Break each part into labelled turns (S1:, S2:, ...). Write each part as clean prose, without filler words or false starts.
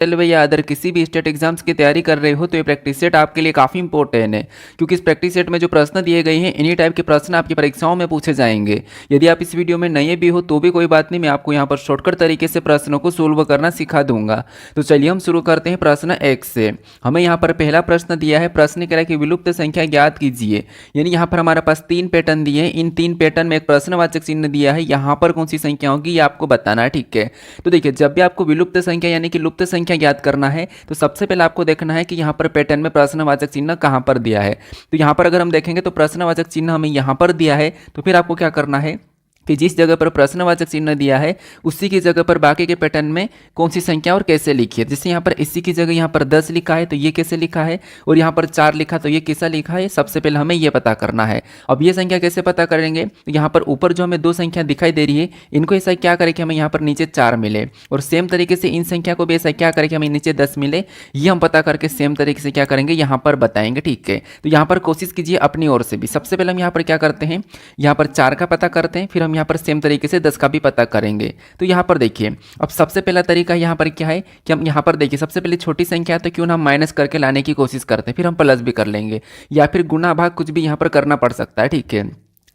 S1: Railway या other किसी भी स्टेट एग्जाम्स की तैयारी कर रहे हो तो ये प्रैक्टिस सेट आपके लिए काफ़ी इंपॉर्टेंट है, क्योंकि इस प्रैक्टिस सेट में जो प्रश्न दिए गए हैं इन्हीं टाइप के प्रश्न आपकी परीक्षाओं में पूछे जाएंगे। यदि आप इस वीडियो में नए भी हो तो भी कोई बात नहीं, मैं आपको यहाँ पर शॉर्टकट तरीके से प्रश्नों को सोल्व करना सिखा दूंगा। तो चलिए हम शुरू करते हैं प्रश्न 1 से। हमें यहाँ पर पहला प्रश्न दिया है, प्रश्न कह रहा है कि विलुप्त संख्या ज्ञात कीजिए। यानी यहाँ पर हमारे पास 3 पैटर्न दिए हैं, इन 3 पैटर्न में एक प्रश्नवाचक चिन्ह दिया है, यहाँ पर कौन सी संख्या होगी ये आपको बताना है। ठीक है, तो देखिए जब भी आपको विलुप्त संख्या यानी कि लुप्त संख्या ज्ञात करना है तो सबसे पहले आपको देखना है कि यहाँ पर पैटर्न में प्रश्नवाचक चिन्ह कहाँ पर दिया है। तो यहाँ पर अगर हम देखेंगे तो प्रश्नवाचक चिन्ह हमें यहाँ पर दिया है, तो फिर आपको क्या करना है कि जिस जगह पर प्रश्नवाचक चिन्ह दिया है उसी की जगह पर बाकी के पैटर्न में कौन सी संख्या और कैसे लिखी है। जैसे यहाँ पर इसी की जगह यहाँ पर 10 लिखा है तो ये कैसे लिखा है, और यहाँ पर 4 लिखा तो ये कैसा लिखा है, सबसे पहले हमें ये पता करना है। अब ये संख्या कैसे पता करेंगे, तो यहाँ पर ऊपर जो हमें 2 संख्या दिखाई दे रही है इनको ऐसा क्या करें कि हमें यहाँ पर नीचे 4 मिले, और सेम तरीके से इन संख्या को भी ऐसा क्या करें कि हमें नीचे 10 मिले। ये हम पता करके सेम तरीके से क्या करेंगे यहाँ पर बताएंगे। ठीक है, तो यहाँ पर कोशिश कीजिए अपनी ओर से भी। सबसे पहले हम यहाँ पर क्या करते हैं, यहाँ पर 4 का पता करते हैं, फिर हम यहाँ पर सेम तरीके से 10 का भी पता करेंगे। तो यहाँ पर देखिए अब सबसे पहला तरीका यहाँ पर क्या है कि हम यहाँ पर देखिए सबसे पहले छोटी संख्या है तो क्यों ना हम माइनस करके लाने की कोशिश करते हैं, फिर हम प्लस भी कर लेंगे या फिर गुना भाग कुछ भी यहाँ पर करना पड़ सकता है। ठीक है,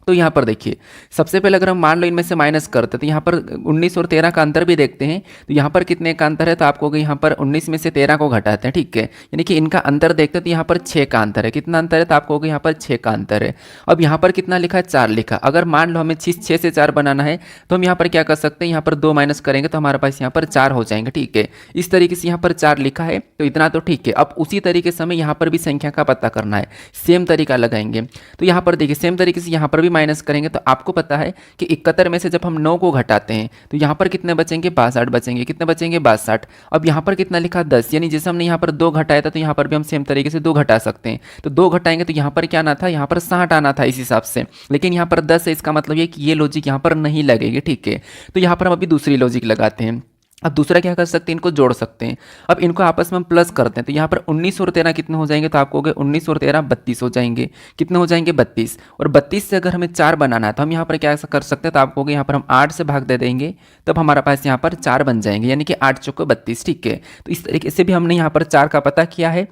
S1: तो यहाँ पर देखिए सबसे पहले अगर हम मान लो इनमें से माइनस करते तो यहाँ पर 19 और 13 का अंतर भी देखते हैं। तो यहाँ पर कितने का अंतर है, तो आपको यहाँ पर 19 में से 13 को घटाते हैं। ठीक है, यानी कि इनका अंतर देखते हैं तो यहाँ पर 6 का अंतर है। कितना अंतर है, तो आपको यहाँ पर 6 का अंतर है। अब यहाँ पर कितना लिखा है, 4 लिखा। अगर मान लो हमें 6 से 4 बनाना है तो हम यहाँ पर क्या कर सकते हैं, यहाँ पर 2 माइनस करेंगे तो हमारे पास यहाँ पर 4 हो जाएंगे। ठीक है, इस तरीके से यहाँ पर 4 लिखा है तो इतना तो ठीक है। अब उसी तरीके से हमें यहाँ पर भी संख्या का पता करना है, सेम तरीका लगाएंगे। तो यहाँ पर देखिए सेम तरीके से यहाँ पर भी माइनस करेंगे तो आपको पता है कि 71 में से जब हम 9 को घटाते हैं तो यहाँ पर कितने बचेंगे, 62 बचेंगे। कितने बचेंगे, 62। अब यहाँ पर कितना लिखा, 10, यानी जैसे हमने यहाँ पर 2 घटाया था तो यहाँ पर भी हम सेम तरीके से 2 घटा सकते हैं। तो 2 घटाएंगे तो यहाँ पर क्या आना था, यहाँ पर 60 आना था इस हिसाब से, लेकिन यहाँ पर 10 है, इसका मतलब ये कि ये लॉजिक यहाँ पर नहीं लगेगी। ठीक है, तो यहाँ पर हम अभी दूसरी लॉजिक लगाते हैं। अब दूसरा क्या कर सकते हैं, इनको जोड़ सकते हैं। अब इनको आपस में हम प्लस करते हैं तो यहाँ पर 19 और 13 कितने हो जाएंगे, तो आपको हो गए 19 और 13 32 हो जाएंगे। कितने हो जाएंगे, 32। और 32 से अगर हमें 4 बनाना है तो हम यहाँ पर क्या कर सकते हैं, तो आपको हो गए यहाँ पर हम 8 से भाग दे देंगे तब हमारा पास यहाँ पर 4 बन जाएंगे, यानी कि 8 चौको 32। ठीक है, तो इस तरीके से भी हमने यहाँ पर 4 का पता किया है।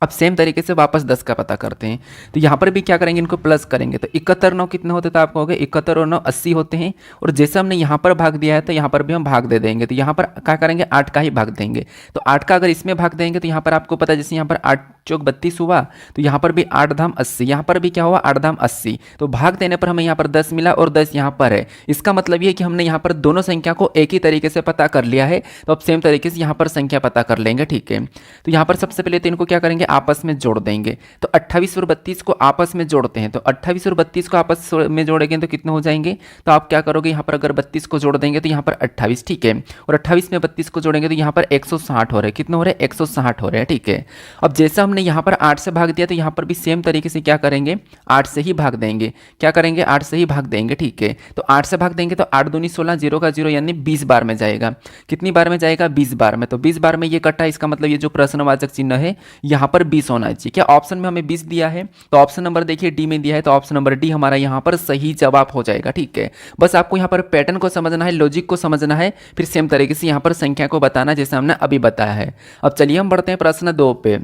S1: अब सेम तरीके से वापस 10 का पता करते हैं तो यहाँ पर भी क्या करेंगे, इनको प्लस करेंगे तो 71 9 कितने होते, तो आपको हो गए 71 और 9 80 होते हैं। और जैसे हमने यहाँ पर भाग दिया है तो यहाँ पर भी हम भाग दे देंगे, तो यहाँ पर क्या करेंगे, 8 का ही भाग देंगे। तो 8 का अगर इसमें भाग देंगे तो यहाँ पर आपको पता है जैसे यहाँ पर 8 चौक 32 हुआ तो यहाँ पर भी 8 धाम 80, यहाँ पर भी क्या हुआ, 8 धाम 80। तो भाग देने पर हमें यहाँ पर 10 मिला और 10 यहाँ पर है। इसका मतलब ये कि हमने यहाँ पर दोनों संख्या को एक ही तरीके से पता कर लिया है। तो अब सेम तरीके से यहाँ पर संख्या पता कर लेंगे। ठीक है, तो यहाँ पर सबसे पहले तो इनको क्या करेंगे, आपस में जोड़ देंगे। तो 28 और 32 को आपस में जोड़ते हैं, तो 28 और 32 को आपस में जोड़ेंगे तो कितने हो जाएंगे, तो आप क्या करोगे, यहाँ पर अगर 32 को जोड़ देंगे तो यहाँ पर 28। ठीक है, और 28 में 32 को जोड़ेंगे तो यहाँ पर 160 हो रहे हैं। कितने हो रहे हैं, 160 हो रहे हैं। ठीक है, अब जैसा हमने यहाँ पर 8 से भाग दिया तो यहाँ पर भी सेम तरीके से क्या करेंगे, 8 से ही भाग देंगे। क्या करेंगे, 8 से ही भाग देंगे। ठीक है, तो 8 से भाग देंगे तो 8 दूनी 16, 0 का 0 यानी 20 बार में जाएगा। कितनी बार में जाएगा, 20 बार में। तो 20 बार में ये कटा, इसका मतलब ये जो प्रश्नवाचक चिन्ह है यहाँ पर 20 होना चाहिए। क्या ऑप्शन में हमें 20 दिया है, तो ऑप्शन नंबर देखिए डी में दिया है, तो ऑप्शन नंबर डी हमारा यहाँ पर सही जवाब हो जाएगा। ठीक है, बस आपको यहाँ पर पैटर्न को समझना है, लॉजिक को समझना है, फिर सेम तरीके से यहाँ पर संख्या को बताना जैसे हमने अभी बताया है। अब चलिए हम बढ़ते हैं प्रश्न 2 पे।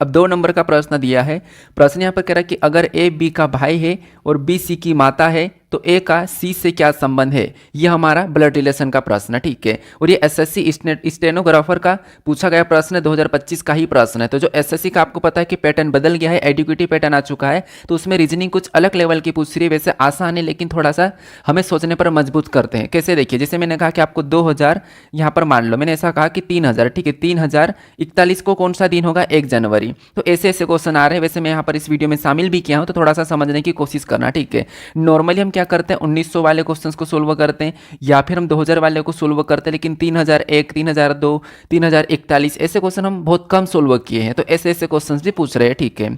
S1: अब 2 नंबर का प्रश्न दिया है। प्रश्न यहाँ पर कह रहा है कि अगर ए बी का भाई है और बी सी की माता है तो ए का सी से क्या संबंध है। ये हमारा ब्लड रिलेशन का प्रश्न है। ठीक है, और ये एसएससी स्टेनोग्राफर का पूछा गया प्रश्न है, 2025 का ही प्रश्न है। तो जो एसएससी का आपको पता है कि पैटर्न बदल गया है, एडुकेटिव पैटर्न आ चुका है, तो उसमें रीजनिंग कुछ अलग लेवल की पूछ रही है। वैसे आसान है लेकिन थोड़ा सा हमें सोचने पर मजबूत करते हैं। कैसे, देखिए जैसे मैंने कहा कि आपको 2000 यहाँ पर मान लो मैंने ऐसा कहा कि 3000। ठीक है, 3041 को कौन सा दिन होगा, 1 जनवरी। तो ऐसे ऐसे क्वेश्चन आ रहे हैं। वैसे मैं यहाँ पर इस वीडियो में शामिल भी किया हूँ, तो थोड़ा सा समझने की कोशिश करना। ठीक है, नॉर्मली हम क्या करते हैं, 1900 वाले क्वेश्चंस को सोल्व करते हैं या फिर हम 2000 वाले को सोल्व करते हैं, लेकिन 3001, 3002, 3041 ऐसे क्वेश्चन हम बहुत कम सोल्व किए हैं। तो ऐसे ऐसे क्वेश्चंस भी पूछ रहे हैं। ठीक है,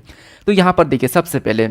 S1: तो यहाँ पर देखिए सबसे पहले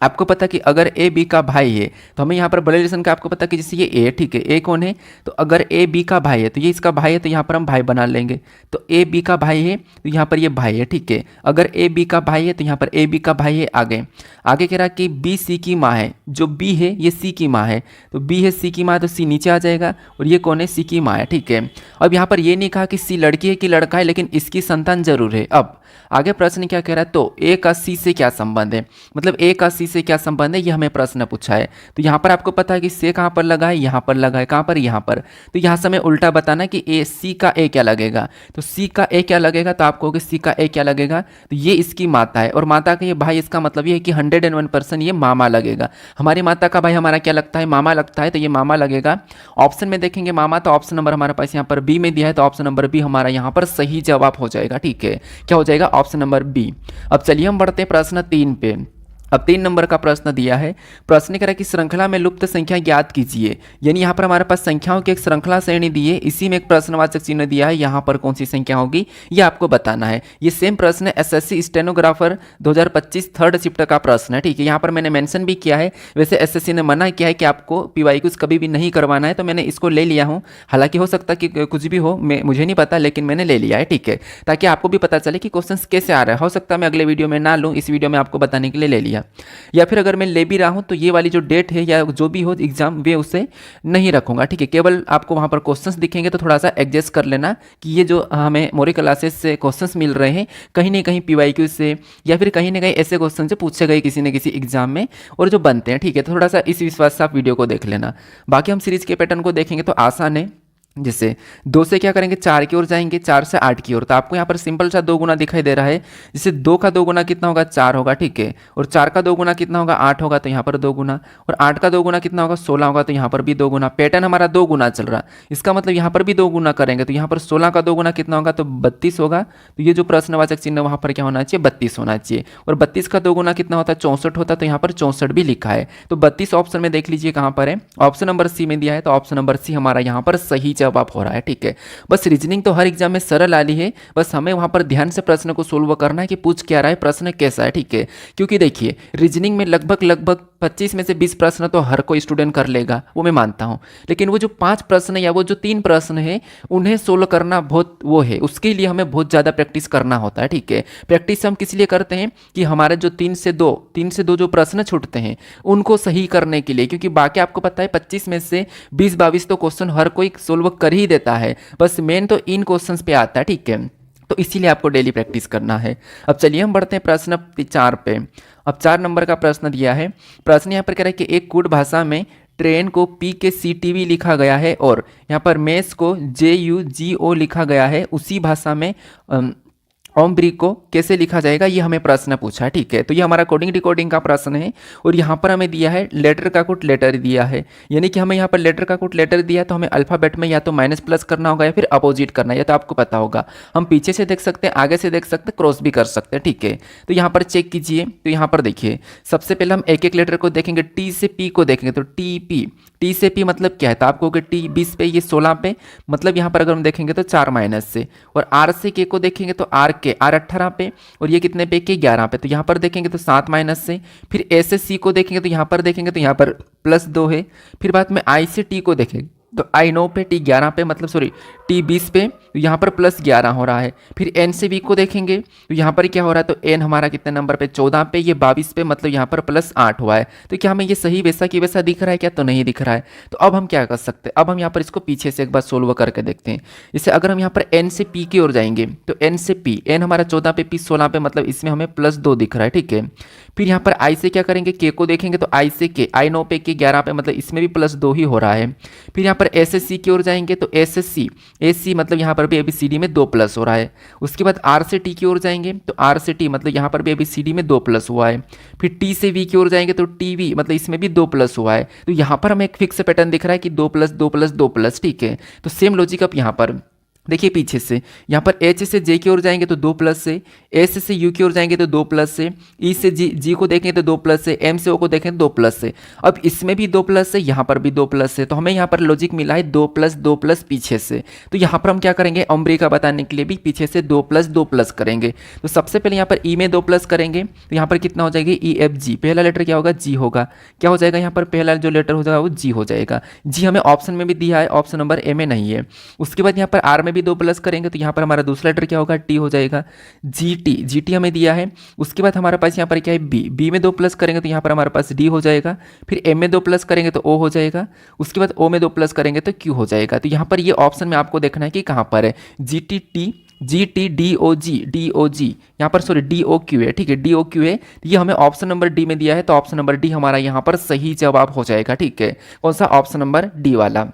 S1: आपको पता कि अगर ए बी का भाई है तो हमें यहाँ पर बड़े रिलेशन का आपको पता कि जैसे ये ए, ठीक है, ए कौन है, तो अगर ए बी का भाई है तो ये इसका भाई है, तो यहाँ पर हम भाई बना लेंगे। तो ए बी का भाई है तो यहाँ पर ये भाई है, ठीक है। अगर ए बी का भाई है तो यहाँ पर ए बी का भाई है। आगे आगे कह रहा कि बी सी की माँ है, जो बी है ये सी की माँ है, तो बी है सी की माँ, तो सी नीचे आ जाएगा और ये कौन है, सी की माँ है, ठीक है। अब यहाँ पर ये नहीं कहा कि सी लड़की है कि लड़का है, लेकिन इसकी संतान जरूर है। अब आगे प्रश्न क्या कह रहा है, तो ए का सी से क्या संबंध है, मतलब ए का सी से क्या संबंध है, ये हमें प्रश्न पूछा है। तो यहाँ पर आपको पता है कि से कहाँ पर लगा है, यहाँ पर लगा है, कहाँ पर, यहाँ पर। तो यहाँ से हमें उल्टा बताना कि ए सी का ए क्या लगेगा, तो सी का ए क्या लगेगा, तो आप कहोगे सी का ए क्या लगेगा, तो ये इसकी माता है और माता का ये भाई, इसका मतलब ये है कि 101% ये मामा लगेगा। हमारी माता का भाई हमारा क्या लगता है, मामा लगता है, तो ये मामा लगेगा। ऑप्शन में देखेंगे मामा, तो ऑप्शन नंबर हमारे पास यहाँ पर बी में दिया है, तो ऑप्शन नंबर बी हमारा यहाँ पर सही जवाब हो जाएगा, ठीक है। क्या हो जाएगा, ऑप्शन नंबर बी। अब चलिए हम बढ़ते हैं प्रश्न 3 पे। अब 3 नंबर का प्रश्न दिया है। प्रश्न कह रहा है कि श्रृंखला में लुप्त संख्या ज्ञात कीजिए, यानी यहाँ पर हमारे पास संख्याओं की एक श्रृंखला श्रेणी दी है, इसी में एक प्रश्नवाचक चिन्ह दिया है, यहाँ पर कौन सी संख्या होगी ये आपको बताना है। ये सेम प्रश्न एसएससी स्टेनोग्राफर 2025 थर्ड शिफ्ट का प्रश्न है, ठीक है। यहाँ पर मैंने मेंशन भी किया है, वैसे एसएससी ने मना किया है कि आपको पीवाईक्यूज कभी भी नहीं करवाना है, तो मैंने इसको ले लिया हूँ। हालांकि हो सकता है कि कुछ भी हो, मुझे नहीं पता, लेकिन मैंने ले लिया है, ठीक है, ताकि आपको भी पता चले कि क्वेश्चन कैसे आ रहा है। हो सकता है मैं अगले वीडियो में ना लूँ, इस वीडियो में आपको बताने के लिए ले लिया, या फिर अगर मैं ले भी रहा हूं तो ये वाली जो डेट है या जो भी हो एग्जाम वे उसे नहीं रखूंगा, ठीक है। केवल आपको वहां पर क्वेश्चंस दिखेंगे तो थोड़ा सा एडजस्ट कर लेना कि ये जो हमें मोरी क्लासेस से क्वेश्चंस मिल रहे हैं कहीं ना कहीं पीवाईक्यू से या फिर कहीं ना कहीं ऐसे क्वेश्चन से पूछे गए किसी न किसी एग्जाम में और जो बनते हैं, ठीक है। तो थोड़ा सा इस विश्वास से आप वीडियो को देख लेना। बाकी हम सीरीज के पैटर्न को देखेंगे तो आसान है। जैसे 2 से क्या करेंगे, 4 की ओर जाएंगे, 4 से 8 की ओर, तो आपको यहाँ पर सिंपल सा 2 गुना दिखाई दे रहा है। जैसे 2 का 2 गुना कितना होगा, 4 होगा, ठीक है। और 4 का 2 गुना कितना होगा, 8 होगा, तो यहाँ पर 2 गुना। और 8 का 2 गुना कितना होगा, 16 होगा, तो यहाँ पर भी 2 गुना। पैटर्न हमारा 2 गुना चल रहा, इसका मतलब यहाँ पर भी 2 गुना करेंगे, तो यहाँ पर 16 का 2 गुना कितना होगा, तो 32 होगा। तो ये जो प्रश्नवाचक चिन्ह वहाँ पर क्या होना चाहिए, 32 होना चाहिए। और 32 का 2 गुना कितना होता है, 64 होता है, तो यहाँ पर 64 भी लिखा है। तो 32 ऑप्शन में देख लीजिए कहाँ पर है, ऑप्शन नंबर सी में दिया है, तो ऑप्शन नंबर सी हमारा यहाँ पर सही जवाब हो रहा है, ठीक है। बस रीजनिंग तो हर एग्जाम में सरल आली है, बस हमें वहां पर ध्यान से प्रश्न को सोल्व करना है कि पूछ क्या रहा है, प्रश्न कैसा है, ठीक है। क्योंकि देखिए रीजनिंग में लगभग 25 में से 20 प्रश्न तो हर कोई स्टूडेंट कर लेगा, वो मैं मानता हूं, लेकिन वो जो 5 प्रश्न या वो जो 3 प्रश्न है उन्हें सोल्व करना बहुत वो है, उसके लिए हमें बहुत ज़्यादा प्रैक्टिस करना होता है, ठीक है। प्रैक्टिस हम किस लिए करते हैं कि हमारे जो 3 से 2 जो प्रश्न छूटते हैं उनको सही करने के लिए, क्योंकि बाकी आपको पता है 25 में से 20-22 तो क्वेश्चन हर कोई सोल्व कर ही देता है, बस मेन तो इन क्वेश्चंस पे आता है, ठीक है। तो इसीलिए आपको डेली प्रैक्टिस करना है। अब चलिए हम बढ़ते हैं प्रश्न 4 पे। अब 4 नंबर का प्रश्न दिया है। प्रश्न यहाँ पर कह रहा है कि एक कूट भाषा में ट्रेन को PKCTV लिखा गया है और यहाँ पर मेस को JUGO लिखा गया है, उसी भाषा में ओम्ब्री को कैसे लिखा जाएगा, ये हमें प्रश्न पूछा है, ठीक है। तो ये हमारा कोडिंग डिकोडिंग का प्रश्न है और यहाँ पर हमें दिया है लेटर का कुछ लेटर दिया है, यानी कि हमें यहाँ पर लेटर का कुछ लेटर दिया है, तो हमें अल्फाबेट में या तो माइनस प्लस करना होगा या फिर अपोजिट करना है, या तो आपको पता होगा। हम पीछे से देख सकते हैं, आगे से देख सकते हैं, क्रॉस भी कर सकते हैं, ठीक है। तो यहाँ पर चेक कीजिए, तो यहाँ पर देखिए सबसे पहले हम एक एक लेटर को देखेंगे। टी से पी को देखेंगे तो TP, टी से पी मतलब क्या है, तो आपको टी 20 पे, ये 16 पे, मतलब यहाँ पर अगर हम देखेंगे तो 4 माइनस से। और आर से के को देखेंगे तो आर 18 पे, और ये कितने पे, के 11 पे, तो यहाँ पर देखेंगे तो 7 माइनस से। फिर ए से सी को देखेंगे तो यहाँ पर देखेंगे तो यहाँ पर +2 है। फिर बाद में आई से टी को देखेंगे तो आई 9 पे, टी 11 पे, मतलब सॉरी टी 20 पे, तो यहाँ पर +11 हो रहा है। फिर एन से वी को देखेंगे तो यहाँ पर क्या हो रहा है, तो एन हमारा कितने नंबर पे, 14 पे, ये 22 पे, मतलब यहाँ पर +8 हुआ है। तो क्या हमें ये सही वैसा की वैसा दिख रहा है क्या, तो नहीं दिख रहा है। तो अब हम क्या कर सकते हैं, अब हम यहाँ पर इसको पीछे से एक बार सोल्व करके देखते हैं। जैसे अगर हम यहाँ पर एन से पी की ओर जाएंगे तो एन से पी, एन हमारा 14 पे, पी 16 पे, मतलब इसमें हमें +2 दिख रहा है, ठीक है। फिर यहाँ पर आई से क्या करेंगे, के को देखेंगे तो आई से के, आई 9 पे, के 11 पे, मतलब इसमें भी +2 ही हो रहा है। फिर यहाँ पर एस से सी की ओर जाएंगे तो एस से सी, एस सी मतलब यहाँ पर भी ABCD में 2 प्लस हो रहा है। उसके बाद आर से टी की ओर जाएंगे तो आर से टी, मतलब यहाँ पर भी ABCD में 2 प्लस हुआ है। फिर टी से वी की ओर जाएंगे तो टी वी, मतलब इसमें भी 2 प्लस हुआ है। तो यहाँ पर हमें एक फिक्स पैटर्न दिख रहा है कि 2 + 2 + 2 +, ठीक है। तो सेम लॉजिक अब यहाँ पर देखिए पीछे से यहाँ पर एच से जे की ओर जाएंगे तो 2 प्लस से, एस से यू की ओर जाएंगे तो 2 प्लस से, ई से जी को देखेंगे तो 2 प्लस से, एम से ओ को देखेंगे तो 2 प्लस से। अब इसमें भी 2 प्लस से, यहाँ पर भी 2 प्लस से, तो हमें यहाँ पर लॉजिक मिला है 2 प्लस पीछे से। तो यहाँ पर हम क्या करेंगे, अम्ब्रिका बताने के लिए भी पीछे से 2 प्लस करेंगे। तो सबसे पहले यहाँ पर ई में 2 प्लस करेंगे तो यहाँ पर कितना हो जाएगा, ई एफ जी, पहला लेटर क्या होगा, जी होगा। क्या हो जाएगा यहाँ पर पहला जो लेटर हो जाएगा वो जी हो जाएगा। जी हमें ऑप्शन में भी दिया है, ऑप्शन नंबर ए में नहीं है। उसके बाद यहाँ पर आर में भी 2 प्लस करेंगे तो यहाँ पर हमारा दूसरा लेटर क्या होगा, टी हो जाएगा। जी टी हमें दिया है। उसके बाद हमारे पास यहाँ पर क्या है, बी में 2 प्लस करेंगे तो यहाँ पर हमारे पास डी हो जाएगा। फिर एम में 2 प्लस करेंगे तो ओ हो जाएगा। उसके बाद ओ में 2 प्लस करेंगे तो क्यू हो जाएगा। तो यहाँ पर ये ऑप्शन में आपको देखना है कि कहाँ पर है, जी टी डी ओ जी, यहाँ पर सॉरी डी ओ क्यू है, ठीक है, डी ओ क्यू है। ये हमें ऑप्शन नंबर डी में दिया है, तो ऑप्शन नंबर डी हमारा यहाँ पर सही जवाब हो जाएगा, ठीक है। कौन सा, ऑप्शन नंबर डी वाला।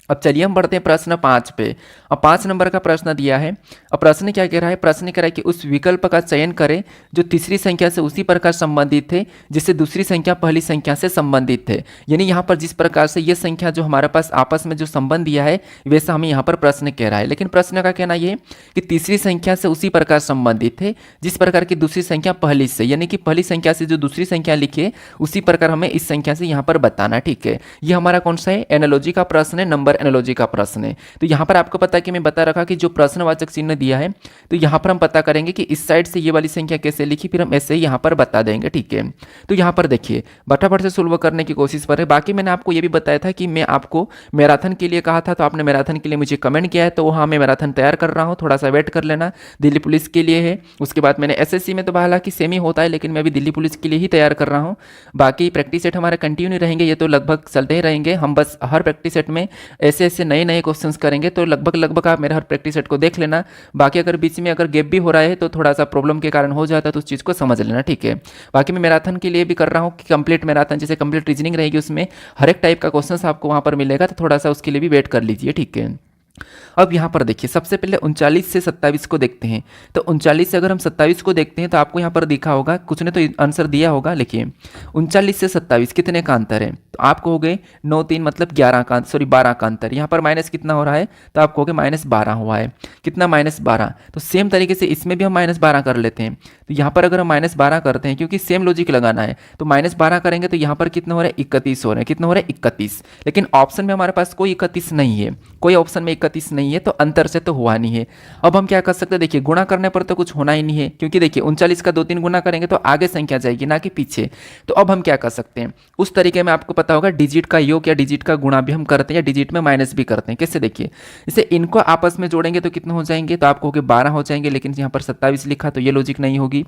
S1: अब चलिए हम बढ़ते हैं प्रश्न 5 पे। अब 5 नंबर का प्रश्न दिया है। अब प्रश्न क्या कह रहा है, प्रश्न कह रहा है कि उस विकल्प का चयन करें जो तीसरी संख्या से उसी प्रकार संबंधित थे जिससे दूसरी संख्या पहली संख्या से संबंधित थे। यानी यहाँ पर जिस प्रकार से ये संख्या जो हमारे पास आपस में जो संबंध दिया है वैसा हमें यहाँ पर प्रश्न कह रहा है। लेकिन प्रश्न का कहना ये कि तीसरी संख्या से उसी प्रकार संबंधित थे जिस प्रकार की दूसरी संख्या पहली से, यानी कि पहली संख्या से जो दूसरी संख्या लिखी है उसी प्रकार हमें इस संख्या से यहाँ पर बताना, ठीक है। ये हमारा कौन सा है, एनालॉजी का प्रश्न है, नंबर एनालॉजी का प्रश्न है। तो यहाँ पर आपको पता है कि मैं बता रखा कि जो प्रश्नवाचक चिन्ह दिया है तो यहाँ पर हम पता करेंगे कि इस साइड से ये वाली संख्या कैसे लिखी, फिर हम ऐसे ही यहाँ पर बता देंगे, ठीक है। तो यहाँ पर देखिए फटाफट से सोल्व करने की कोशिश पर है। बाकी मैंने आपको ये भी बताया था कि मैं आपको मैराथन के लिए कहा था, तो आपने मैराथन के लिए मुझे कमेंट किया है, तो हाँ मैं मैराथन तैयार कर रहा हूँ, थोड़ा सा वेट कर लेना, दिल्ली पुलिस के लिए है। उसके बाद मैंने एसएससी में तो हालांकि सेम ही होता है, लेकिन मैं अभी दिल्ली पुलिस के लिए ही तैयार कर रहा हूँ। बाकी प्रैक्टिस सेट हमारे कंटिन्यू रहेंगे, ये तो लगभग चलते ही रहेंगे। हम बस हर प्रैक्टिस सेट में ऐसे ऐसे नए नए क्वेश्चन करेंगे, तो लगभग आप मेरे हर प्रैक्टिस सेट को देख लेना। बाकी अगर बीच में अगर गैप भी हो रहा है तो थोड़ा सा प्रॉब्लम के कारण हो जाता है, तो उस चीज़ को समझ लेना, ठीक है। बाकी मैं मैराथन के लिए भी कर रहा हूँ कि कंप्लीट मैराथन, जैसे कंप्लीट रीजनिंग रहेगी उसमें हर एक टाइप का क्वेश्चन आपको वहाँ पर मिलेगा, तो थोड़ा सा उसके लिए भी वेट कर लीजिए, ठीक है। अब यहाँ पर देखिए सबसे पहले 39 से 27 को देखते हैं। तो 39 से अगर हम 27 को देखते हैं तो आपको यहाँ पर दिखा होगा, कुछ ने तो आंसर दिया होगा, लिखिए 39 से 27 कितने का अंतर है, तो आपको हो गए 9 3 मतलब 11 का, सॉरी 12 का अंतर। यहाँ पर माइनस कितना हो रहा है, तो आपको हो गए -12 हुआ है, कितना -12। तो सेम तरीके से इसमें भी हम -12 कर लेते हैं। तो यहाँ पर अगर हम -12 करते हैं, क्योंकि सेम लॉजिक लगाना है, तो -12 करेंगे तो यहाँ पर कितना हो रहा है, 31 हो रहा है, कितना हो रहा है 31। लेकिन ऑप्शन में हमारे पास कोई 31 नहीं है, कोई ऑप्शन में 31 नहीं है, तो अंतर से तो हुआ नहीं है। अब हम क्या कर सकते हैं, देखिए गुणा करने पर तो कुछ होना ही नहीं है, क्योंकि देखिए 39 का 2 3 गुना करेंगे तो आगे संख्या जाएगी ना कि पीछे। तो अब हम क्या कर सकते हैं, उस तरीके में आपको पता होगा डिजिट का योग या डिजिट का गुणा भी हम करते हैं, या डिजिट में माइनस भी करते हैं। कैसे, देखिए जैसे इनको आपस में जोड़ेंगे तो कितने हो जाएंगे, तो आपको हो गए 12 हो जाएंगे, लेकिन यहाँ पर 27 लिखा तो ये लॉजिक नहीं होगी।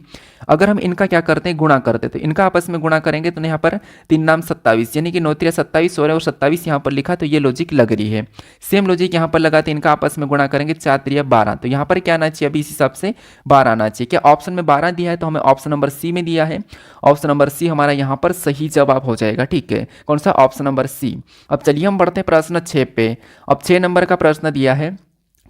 S1: अगर हम इनका क्या करते हैं, गुणा करते, तो इनका आपस में गुणा करेंगे तो यहाँ पर 3 नाम 27, यानी कि 9 3 27 हो रहा है, और 27 यहाँ पर लिखा तो ये लॉजिक लग रही है। सेम लॉजिक यहाँ पर लगाते इनका आपस में गुणा करेंगे 4 3 12, तो यहाँ पर क्या आना चाहिए, अभी इस हिसाब से 12 आना चाहिए। क्या ऑप्शन में 12 दिया है, तो हमें ऑप्शन नंबर सी में दिया है, ऑप्शन नंबर सी हमारा यहाँ पर सही जवाब हो जाएगा, ठीक है। कौन सा, ऑप्शन नंबर सी। अब चलिए हम बढ़ते हैं प्रश्न 6 पे। अब 6 नंबर का प्रश्न दिया है।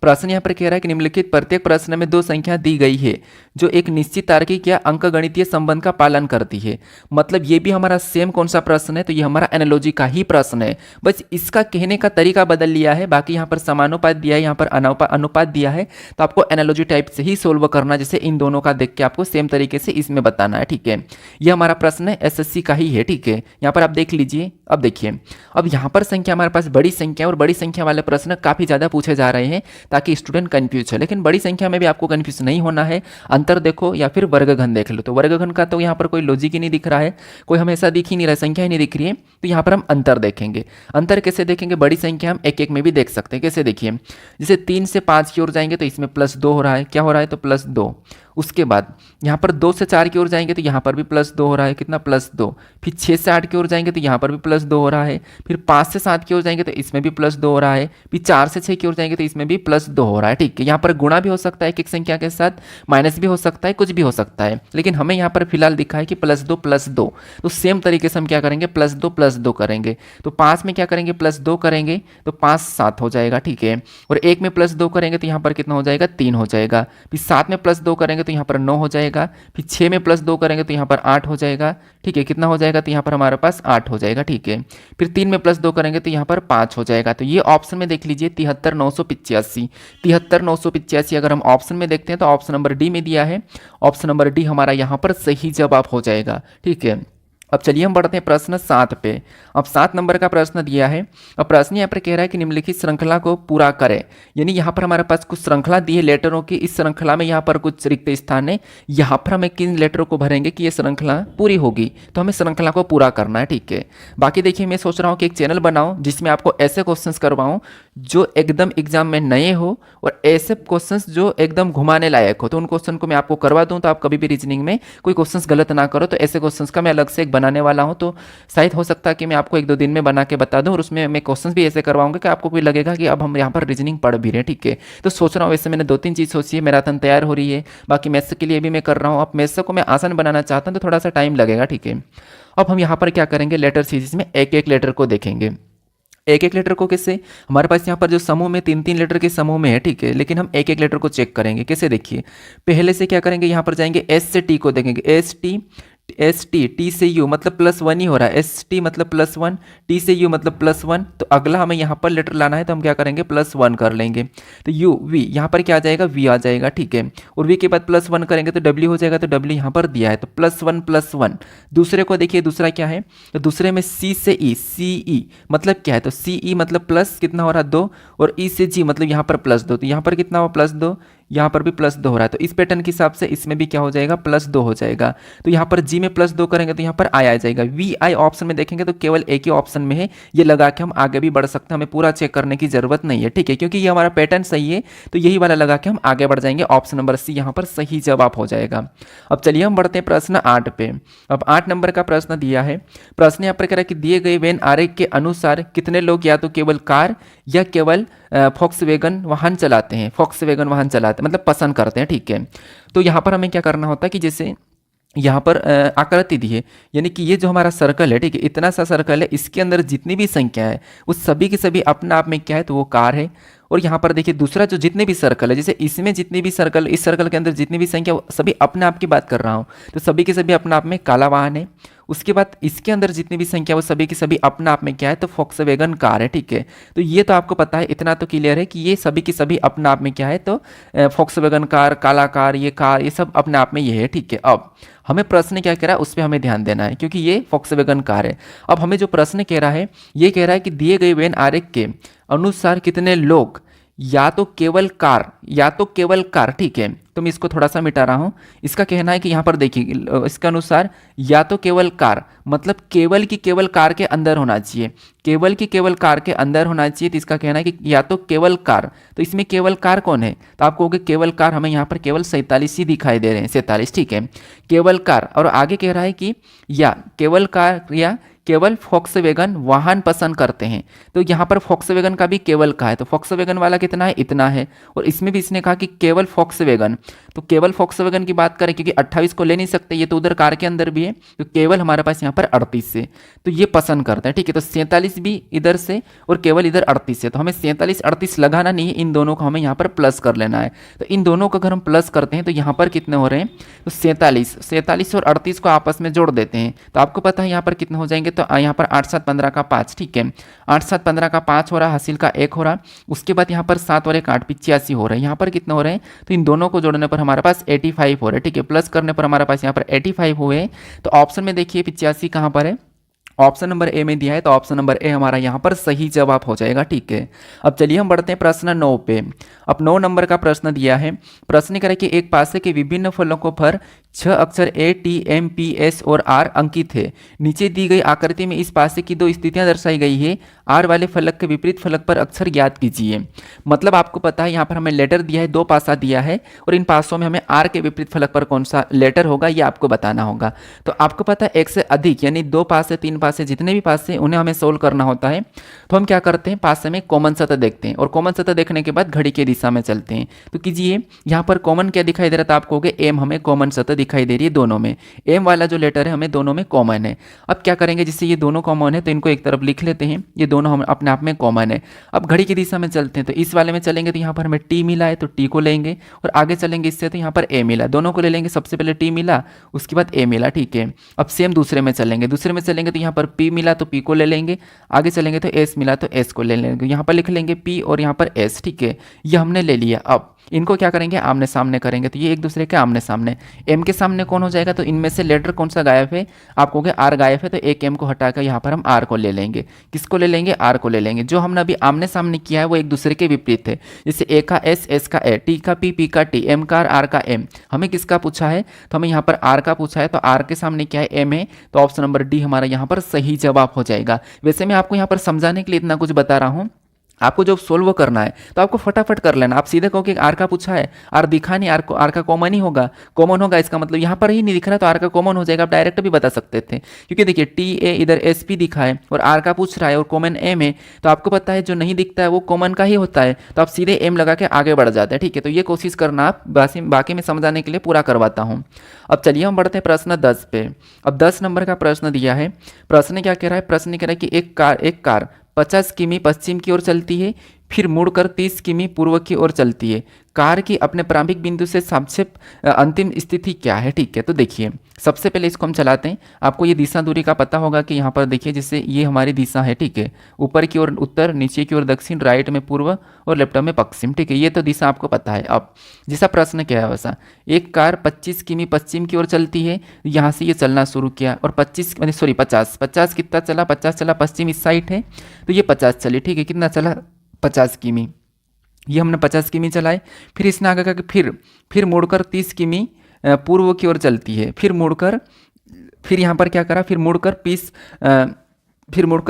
S1: प्रश्न यहाँ पर कह रहा है कि निम्नलिखित प्रत्येक प्रश्न में 2 संख्या दी गई है जो एक निश्चित तार्किक या अंकगणितीय संबंध का पालन करती है। मतलब ये भी हमारा सेम कौन सा प्रश्न है, तो ये हमारा एनालॉजी का ही प्रश्न है, बस इसका कहने का तरीका बदल लिया है। बाकी यहाँ पर समानुपात दिया है, यहाँ पर अनुपात दिया है, तो आपको एनालॉजी टाइप से ही सोल्व करना, जैसे इन दोनों का देख के आपको सेम तरीके से इसमें बताना है, ठीक है। ये हमारा प्रश्न है एसएससी का ही है, ठीक है। यहाँ पर आप देख लीजिए। अब देखिए, अब यहाँ पर संख्या हमारे पास बड़ी संख्या, और बड़ी संख्या वाले प्रश्न काफ़ी ज़्यादा पूछे जा रहे हैं ताकि स्टूडेंट कंफ्यूज है। लेकिन बड़ी संख्या में भी आपको कंफ्यूज नहीं होना है, अंतर देखो या फिर वर्गघन देख लो। तो वर्गघन का तो यहाँ पर कोई लॉजिक ही नहीं दिख रहा है, कोई हमेशा दिख ही नहीं रहा है, संख्या ही नहीं दिख रही है, तो यहाँ पर हम अंतर देखेंगे। अंतर कैसे देखेंगे, बड़ी संख्या हम एक एक में भी देख सकते हैं। कैसे, देखिए जैसे 3 से 5 की ओर जाएंगे तो इसमें +2 हो रहा है, क्या हो रहा है, तो +2। उसके बाद यहाँ पर 2 से 4 की ओर जाएंगे तो यहाँ पर भी +2 हो रहा है, कितना, +2। फिर 6 से 8 की ओर जाएंगे तो यहाँ पर भी +2 हो रहा है। फिर 5 से 7 की ओर जाएंगे तो इसमें भी +2 हो रहा है। फिर 4 से 6 की ओर जाएंगे तो इसमें भी +2 हो रहा है, ठीक है। यहाँ पर गुणा भी हो सकता है एक एक संख्या के साथ, माइनस भी हो सकता है, कुछ भी हो सकता है, लेकिन हमें यहाँ पर फिलहाल दिखा है कि +2 तो सेम तरीके से हम क्या करेंगे, +2 करेंगे। तो 5 में क्या करेंगे, +2 करेंगे तो 5 7 हो जाएगा, ठीक है। और 1 में +2 करेंगे तो यहाँ पर कितना हो जाएगा, 3 हो जाएगा। फिर 7 में +2 करेंगे तो यहाँ पर 9 हो जाएगा, फिर 6 में +2 करेंगे तो यहाँ पर 8 हो जाएगा, ठीक है। कितना हो जाएगा, तो यहाँ पर हमारे पास 8 हो जाएगा, ठीक है। फिर 3 में +2 करेंगे तो यहाँ पर 5 हो जाएगा। तो ये ऑप्शन में देख लीजिए 73,985, 73,985 अगर हम ऑप्शन में देखते हैं तो ऑप्शन नंबर डी में दिया है, ऑप्शन नंबर डी हमारा यहाँ पर सही जवाब हो जाएगा, ठीक है। अब चलिए हम बढ़ते हैं प्रश्न 7 पे। अब 7 नंबर का प्रश्न दिया है। अब प्रश्न यहाँ पर कह रहा है कि निम्नलिखित श्रृंखला को पूरा करें, यानी यहाँ पर हमारे पास कुछ श्रृंखला दी है लेटरों की, इस श्रृंखला में यहाँ पर कुछ रिक्त स्थान है, यहाँ पर हमें किन लेटरों को भरेंगे कि ये श्रृंखला पूरी होगी, तो हमें श्रृंखला को पूरा करना है, ठीक है। बाकी देखिए मैं सोच रहा हूँ कि एक चैनल बनाऊँ जिसमें आपको ऐसे क्वेश्चन करवाऊँ जो एकदम एग्जाम में नए हो और ऐसे क्वेश्चन जो एकदम घुमाने लायक हो, तो उन क्वेश्चन को मैं आपको करवा दूँ, तो आप कभी भी रीजनिंग में कोई क्वेश्चन गलत ना करो। तो ऐसे क्वेश्चन का मैं अलग से एक बनाने वाला हूं, तो शायद हो सकता है कि मैं आपको 1-2 दिन में बना के बता दूं, और उसमें मैं क्वेश्चंस भी ऐसे करवाऊंगा कि आपको भी लगेगा कि अब हम यहाँ पर रीजनिंग पढ़ भी रहे हैं, ठीक है। तो सोच रहा हूँ, वैसे मैंने 2-3 चीज़ सोची है, मैराथन तैयार हो रही है, बाकी मैथ्स के लिए भी मैं कर रहा हूँ। अब मैथ्स को मैं आसान बनाना चाहता हूँ तो थोड़ा सा टाइम लगेगा, ठीक है। अब हम यहाँ पर क्या करेंगे, लेटर सीरीज में एक एक लेटर को देखेंगे, एक एक लेटर को कैसे, हमारे पास यहाँ पर जो समूह में 3-3 लेटर के समूह में है, ठीक है, लेकिन हम एक एक लेटर को चेक करेंगे कैसे। देखिए पहले से क्या करेंगे, यहाँ पर जाएंगे एस से टी को देखेंगे, एस टी, टी से यू मतलब +1 ही हो रहा है, एस टी मतलब +1, टी से यू मतलब +1, तो अगला हमें यहाँ पर लेटर लाना है तो हम क्या करेंगे +1 कर लेंगे, तो यू वी यहाँ पर क्या आ जाएगा, वी आ जाएगा, ठीक है। और वी के बाद +1 करेंगे तो डब्ल्यू हो जाएगा, तो डब्ल्यू यहाँ पर दिया है, तो +1 दूसरे को देखिए, दूसरा क्या है, तो दूसरे में सी से ई, सी ई मतलब क्या है, तो सी ई मतलब प्लस कितना हो रहा है 2, और ई से जी मतलब यहाँ पर +2, तो यहाँ पर कितना हो +2, यहाँ पर भी +2 हो रहा है, तो इस पैटर्न के हिसाब से इसमें भी क्या हो जाएगा, +2 हो जाएगा। तो यहाँ पर जी में +2 करेंगे तो यहाँ पर आई आ जाएगा, वी आई ऑप्शन में देखेंगे तो केवल एक ही ऑप्शन में है, ये लगा के हम आगे भी बढ़ सकते हैं, हमें पूरा चेक करने की जरूरत नहीं है, ठीक है, क्योंकि ये हमारा पैटर्न सही है, तो यही वाला लगा के हम आगे बढ़ जाएंगे, ऑप्शन नंबर सी यहाँ पर सही जवाब हो जाएगा। अब चलिए हम बढ़ते हैं प्रश्न 8 पे। अब 8 नंबर का प्रश्न दिया है, प्रश्न यहाँ पर कह रहा है कि दिए गए वेन आरेख के अनुसार कितने लोग या तो केवल कार या केवल फॉक्सवैगन वाहन चलाते हैं, फॉक्सवैगन वाहन चलाते हैं मतलब पसंद करते हैं, ठीक है। तो यहाँ पर हमें क्या करना होता है कि जैसे यहाँ पर आकृति दी है, यानी कि ये जो हमारा सर्कल है, ठीक है, इतना सा सर्कल है, इसके अंदर जितनी भी संख्या है वो सभी की सभी अपना आप में क्या है, तो वो कार है। और यहाँ पर देखिए दूसरा जो जितने भी सर्कल है, जैसे इसमें जितनी भी सर्कल, इस सर्कल के अंदर जितनी भी संख्या, सभी अपने आप की बात कर रहा हूँ, तो सभी के सभी अपने आप में काला वाहन है। उसके बाद इसके अंदर जितनी भी संख्या वो सभी की सभी अपना आप में क्या है, तो फॉक्सवैगन कार है, ठीक है। तो ये तो आपको पता है, इतना तो क्लियर है कि ये सभी की सभी अपना आप में क्या है, तो फॉक्सवैगन कार, काला कार, ये सब अपने आप में ये है, ठीक है। अब हमें प्रश्न क्या कह रहा है उस पर हमें ध्यान देना है, क्योंकि ये फॉक्सवैगन कार है। अब हमें जो प्रश्न कह रहा है, ये कह रहा है कि दिए गए वेन आरेख के अनुसार कितने लोग या तो केवल कार, ठीक है। तो मैं इसको थोड़ा सा मिटा रहा हूँ। इसका कहना है कि यहाँ पर देखिए, इसके अनुसार या तो केवल कार मतलब केवल की केवल कार के अंदर होना चाहिए, केवल की केवल कार के अंदर होना चाहिए। तो इसका कहना है कि या तो केवल कार, तो इसमें केवल कार कौन है, तो आप कहोगे केवल कार, हमें यहाँ पर केवल 47 ही दिखाई दे रहे हैं, 47, ठीक है, केवल कार। और आगे कह रहा है कि या केवल कार या केवल फॉक्सवैगन वाहन पसंद करते हैं, तो यहाँ पर फॉक्सवैगन का भी केवल का है, तो फॉक्सवैगन वाला कितना है, इतना है। और इसमें भी इसने कहा कि केवल फॉक्सवैगन, तो केवल फॉक्सवैगन की बात करें, क्योंकि 28 को ले नहीं सकते, ये तो उधर कार के अंदर भी है, तो केवल हमारे पास यहाँ पर 38 से, तो ये पसंद करते हैं, ठीक है। तो 47 भी इधर से और केवल इधर 38 से, तो हमें 47-38 लगाना नहीं है, इन दोनों को हमें यहाँ पर प्लस कर लेना है। तो इन दोनों को अगर हम प्लस करते हैं तो यहाँ पर कितने हो रहे हैं, तो 47 और 38 को आपस में जोड़ देते हैं, तो आपको पता है यहाँ पर कितने हो जाएंगे, तो यहाँ पर 8 7 15 का 5, ठीक है, 8 7 15 का 5 हो रहा, हासिल का 1 हो रहा। उसके बाद यहाँ पर 7 और 1 8 85 हो रहे हैं, यहाँ पर कितने हो रहे हैं, तो इन दोनों को जोड़ने पर हमारे पास 85 हो रहे हैं, ठीक है, प्लस करने पर हमारे पास यहाँ पर 85 हुए। तो ऑप्शन में देखिए 85 कहाँ पर है, ऑप्शन नंबर ए में दिया है, तो ऑप्शन नंबर ए हमारा यहाँ पर सही जवाब हो जाएगा, ठीक है। अब चलिए हम बढ़ते हैं प्रश्न 9 पे। अब 9 नंबर का प्रश्न दिया है, प्रश्न करें कि एक पासे के विभिन्न फलकों पर 6 अक्षर A T M P S और आर अंकित है। नीचे दी गई आकृति में इस पासे की 2 स्थितियां दर्शाई गई है, आर वाले फलक के विपरीत फलक पर अक्षर ज्ञात कीजिए। मतलब आपको पता है यहाँ पर हमें लेटर दिया है, 2 पासा दिया है, और इन पासों में हमें आर के विपरीत फलक पर कौन सा लेटर होगा ये आपको बताना होगा। तो आपको पता है 1 से अधिक यानी 2 पासे 3 पासे जितने भी पासे उन्हें हमें सोल्व करना होता है। तो हम क्या करते हैं, पासे में कॉमन सतह देखते हैं, और कॉमन सतह देखने के बाद घड़ी की दिशा में चलते हैं। तो कीजिए, यहाँ पर कॉमन क्या दिखाई दे रहा था, आप कहोगे एम हमें कॉमन सतह दिखाई दे रही है दोनों में, एम वाला जो लेटर है हमें दोनों में कॉमन है। अब क्या करेंगे, जिससे ये दोनों कॉमन है तो इनको एक तरफ लिख लेते हैं, ये दोनों हम अपने आप में कॉमन है। अब घड़ी की दिशा में चलते हैं, तो इस वाले में चलेंगे तो यहाँ पर हमें टी मिला है तो टी को लेंगे, और आगे चलेंगे इससे तो यहाँ पर ए मिला, दोनों को ले लेंगे, सबसे पहले टी मिला उसके बाद ए मिला, ठीक है। अब सेम दूसरे में चलेंगे, दूसरे में चलेंगे तो यहाँ पर पी मिला तो पी को ले लेंगे, आगे चलेंगे तो एस मिला तो एस को ले लेंगे, यहाँ पर लिख लेंगे पी और यहाँ पर एस, ठीक है, ये हमने ले लिया। अब इनको क्या करेंगे, आमने सामने करेंगे, तो ये एक दूसरे के आमने सामने, एम के सामने कौन हो जाएगा, तो इनमें से लेटर कौन सा गायब है, आप कहोगे आर गायब है, तो एक एम को हटाकर यहाँ पर हम आर को ले लेंगे, किसको ले लेंगे, आर को ले लेंगे। जो हमने अभी आमने सामने किया है वो एक दूसरे के विपरीत है, जैसे ए का एस, एस का ए, टी का पी, पी का टी, एम का आर का एम। हमें किसका पूछा है, तो हमें यहाँ पर आर का पूछा है, तो आर के सामने क्या है, एम है, तो ऑप्शन नंबर डी हमारा यहाँ पर सही जवाब हो जाएगा। वैसे मैं आपको यहाँ पर समझाने के लिए इतना कुछ बता रहा हूँ, आपको जब सोल्व करना है तो आपको फटाफट कर लेना। आप सीधे कहो कि आर का पूछा है, आर दिखा नहीं, आर का कॉमन ही होगा, कॉमन होगा, इसका मतलब यहाँ पर ही नहीं दिख रहा तो आर का कॉमन हो जाएगा। आप डायरेक्ट भी बता सकते थे, क्योंकि देखिए टी ए इधर एस पी दिखा है और आर का पूछ रहा है और कॉमन एम है, तो आपको पता है जो नहीं दिखता है वो कॉमन का ही होता है, तो आप सीधे एम लगा के आगे बढ़ जाते हैं, ठीक है। तो ये कोशिश करना आप, बाकी में समझाने के लिए पूरा करवाता हूँ। अब चलिए हम बढ़ते हैं प्रश्न 10 पे। अब 10 नंबर का प्रश्न दिया है, प्रश्न क्या कह रहा है, प्रश्न कह रहा है कि एक कार 50 किमी पश्चिम की ओर चलती है, फिर मुड़कर 30 किमी पूर्व की ओर चलती है, कार की अपने प्रारंभिक बिंदु से सबसे अंतिम स्थिति क्या है, ठीक है। तो देखिए सबसे पहले इसको हम चलाते हैं, आपको ये दिशा दूरी का पता होगा कि यहाँ पर देखिए जैसे ये हमारी दिशा है, ठीक है, ऊपर की ओर उत्तर, नीचे की ओर दक्षिण, राइट में पूर्व और लेफ्ट में पश्चिम, ठीक है, ये तो दिशा आपको पता है। अब जैसा प्रश्न क्या है वैसा, एक कार 25 किमी पश्चिम की ओर चलती है, यहाँ से ये चलना शुरू किया और 50 कितना चला, 50 चला, पश्चिम इस साइड है तो ये 50 चली, ठीक है, कितना चला 50 किमी, ये हमने 50 किमी चलाए। फिर इसने आगे कहा कि फिर मुड़कर 30 किमी पूर्व की ओर चलती है, फिर यहाँ पर क्या करा, फिर मुड़कर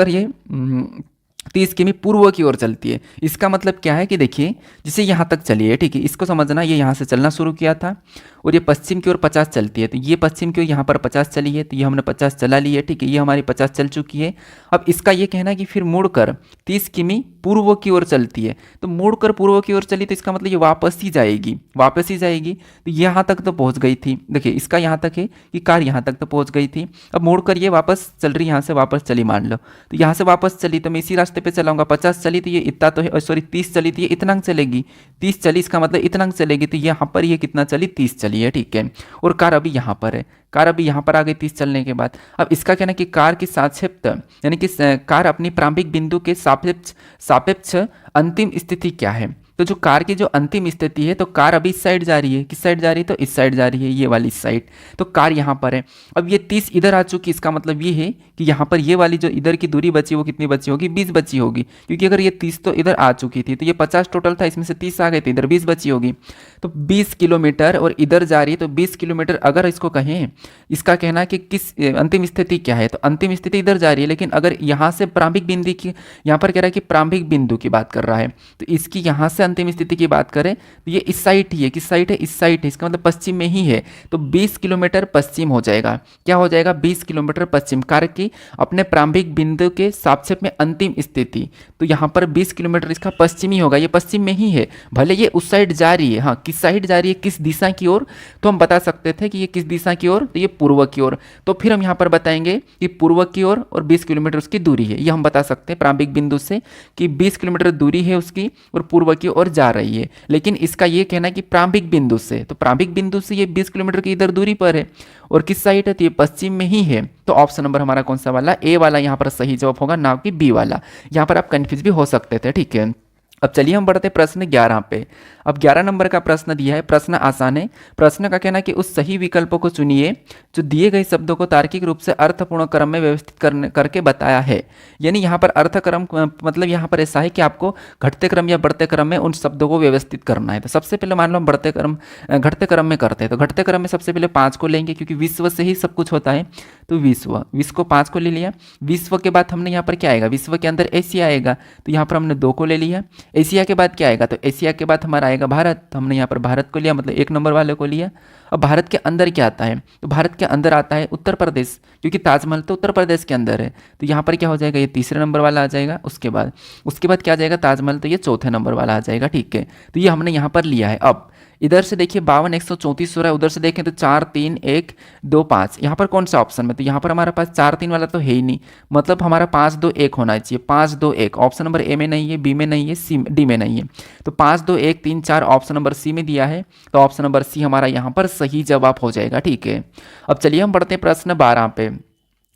S1: ये 30 किमी पूर्व की ओर चलती है। इसका मतलब क्या है कि देखिए जैसे यहाँ तक चली है, ठीक है, इसको समझना, ये यहाँ से चलना शुरू किया था और ये पश्चिम की ओर 50 चलती है, तो ये पश्चिम की ओर यहाँ पर 50 चली है, तो ये हमने 50 चला ली है, ठीक है, ये हमारी 50 चल चुकी है। अब इसका ये कहना है कि फिर मुड़कर 30 किमी पूर्व की ओर चलती है, तो मुड़कर पूर्व की ओर चली तो इसका मतलब ये वापस ही जाएगी, तो यहाँ तक तो पहुँच गई थी। देखिए इसका यहाँ तक है कि कार यहाँ तक तो पहुँच गई थी, अब मुड़कर ये वापस चल रही, यहाँ से वापस चली, मान लो तो यहाँ से वापस चली, तो मैं इसी रास्ते पे चलाऊंगा, 50 चली तो ये इतना तो है, सॉरी 30 चली तो ये इतना अंक चलेगी, 30 चली इसका मतलब इतना अंक चलेगी, तो यहाँ पर ये कितना चली, 30 चली है, ठीक है। और कार अभी यहाँ पर है, कार अभी यहाँ पर आ गई 30 चलने के बाद। अब इसका कहना है कि कार की सापेक्ष, यानी कि कार अपनी प्रारंभिक बिंदु के सापेक्ष अंतिम स्थिति क्या है, तो जो कार की जो अंतिम स्थिति है, तो कार अभी इस साइड जा रही है, किस साइड जा रही है, तो इस साइड जा रही है, ये वाली साइड, तो कार यहाँ पर है। अब ये 30 इधर आ चुकी, इसका मतलब ये है कि यहाँ पर ये वाली जो इधर की दूरी बची वो कितनी बची होगी, 20 बची होगी, क्योंकि अगर ये 30 तो इधर आ चुकी थी, तो ये 50 टोटल था, इसमें से 30 आ गए थे, इधर 20 बची होगी, तो 20 किलोमीटर और इधर जा रही है, तो 20 किलोमीटर अगर इसको कहें, इसका कहना है कि किस अंतिम स्थिति क्या है, तो अंतिम स्थिति इधर जा रही है, लेकिन अगर यहाँ से प्रारंभिक बिंदु की, यहाँ पर कह रहा है कि प्रारंभिक बिंदु की बात कर रहा है, तो इसकी यहाँ से अंतिम स्थिति की बात करें तो ये इस साइड ही है, किस साइड है, इस साइड है, इसका मतलब पश्चिम में ही है, तो 20 किलोमीटर पश्चिम हो जाएगा, क्या हो जाएगा, 20 किलोमीटर पश्चिम, कार की अपने प्रारंभिक बिंदु के सापेक्ष में अंतिम स्थिति, तो यहाँ पर 20 किलोमीटर इसका पश्चिम ही होगा, ये पश्चिम में ही है, भले ये उस साइड जा रही है, हाँ किस साइड जा रही है, किस दिशा की ओर, तो हम बता सकते थे कि ये किस दिशा की ओर, तो ये पूर्व की ओर, तो फिर हम यहाँ पर बताएंगे कि पूर्व की ओर और 20 किलोमीटर उसकी दूरी है, ये हम बता सकते हैं प्रारंभिक बिंदु से कि 20 किलोमीटर दूरी है उसकी और पूर्व की ओर जा रही है। लेकिन इसका ये कहना है कि प्रारंभिक बिंदु से, तो प्रारंभिक बिंदु से ये 20 किलोमीटर की इधर दूरी पर है और किस साइड है, तो ये पश्चिम में ही है, तो ऑप्शन नंबर हमारा कौन सा वाला, ए वाला यहाँ पर सही जवाब होगा, ना कि बी वाला। यहाँ पर आप कंफ्यूज भी हो सकते थे, ठीक है। अब चलिए हम बढ़ते प्रश्न 11 पे। अब 11 नंबर का प्रश्न दिया है, प्रश्न आसान है। प्रश्न का कहना है कि उस सही विकल्पों को चुनिए जो दिए गए शब्दों को तार्किक रूप से अर्थपूर्ण क्रम में व्यवस्थित करके बताया है। यानी यहाँ पर अर्थ क्रम मतलब यहाँ पर ऐसा है कि आपको घटते क्रम या बढ़ते क्रम में उन शब्दों को व्यवस्थित करना है। तो सबसे पहले मान लो हम घटते क्रम में करते हैं, तो घटते क्रम में सबसे पहले 5 को लेंगे, क्योंकि विश्व से ही सब कुछ होता है, तो विश्व को 5 को ले लिया। विश्व के बाद हमने यहाँ पर क्या आएगा, विश्व के अंदर एशिया आएगा, तो यहाँ पर हमने 2 को ले लिया। एशिया के बाद क्या आएगा, तो एशिया के बाद हमारा आएगा भारत, तो हमने यहाँ पर भारत को लिया, मतलब 1 नंबर वाले को लिया। अब भारत के अंदर क्या आता है, तो भारत के अंदर आता है उत्तर प्रदेश, क्योंकि ताजमहल तो उत्तर प्रदेश के अंदर है, तो यहाँ पर क्या हो जाएगा, ये 3रे नंबर वाला आ जाएगा। उसके बाद क्या आ जाएगा, ताजमहल, तो ये 4थे नंबर वाला आ जाएगा, ठीक है। तो ये हमने यहाँ पर लिया है। अब इधर से देखिए 52 134 हो रहा है, उधर से देखें तो 4 3 1 2 5। यहाँ पर कौन सा ऑप्शन में, तो यहाँ पर हमारे पास 4 3 वाला तो है ही नहीं, मतलब हमारा 5 2 1 होना चाहिए। 5 2 1 ऑप्शन नंबर ए में नहीं है, बी में नहीं है, सी डी में नहीं है, तो 5 2 1 3 4 ऑप्शन नंबर सी में दिया है, तो ऑप्शन नंबर सी हमारा यहाँ पर सही जवाब हो जाएगा। ठीक है, अब चलिए हम बढ़ते हैं प्रश्न 12 पे।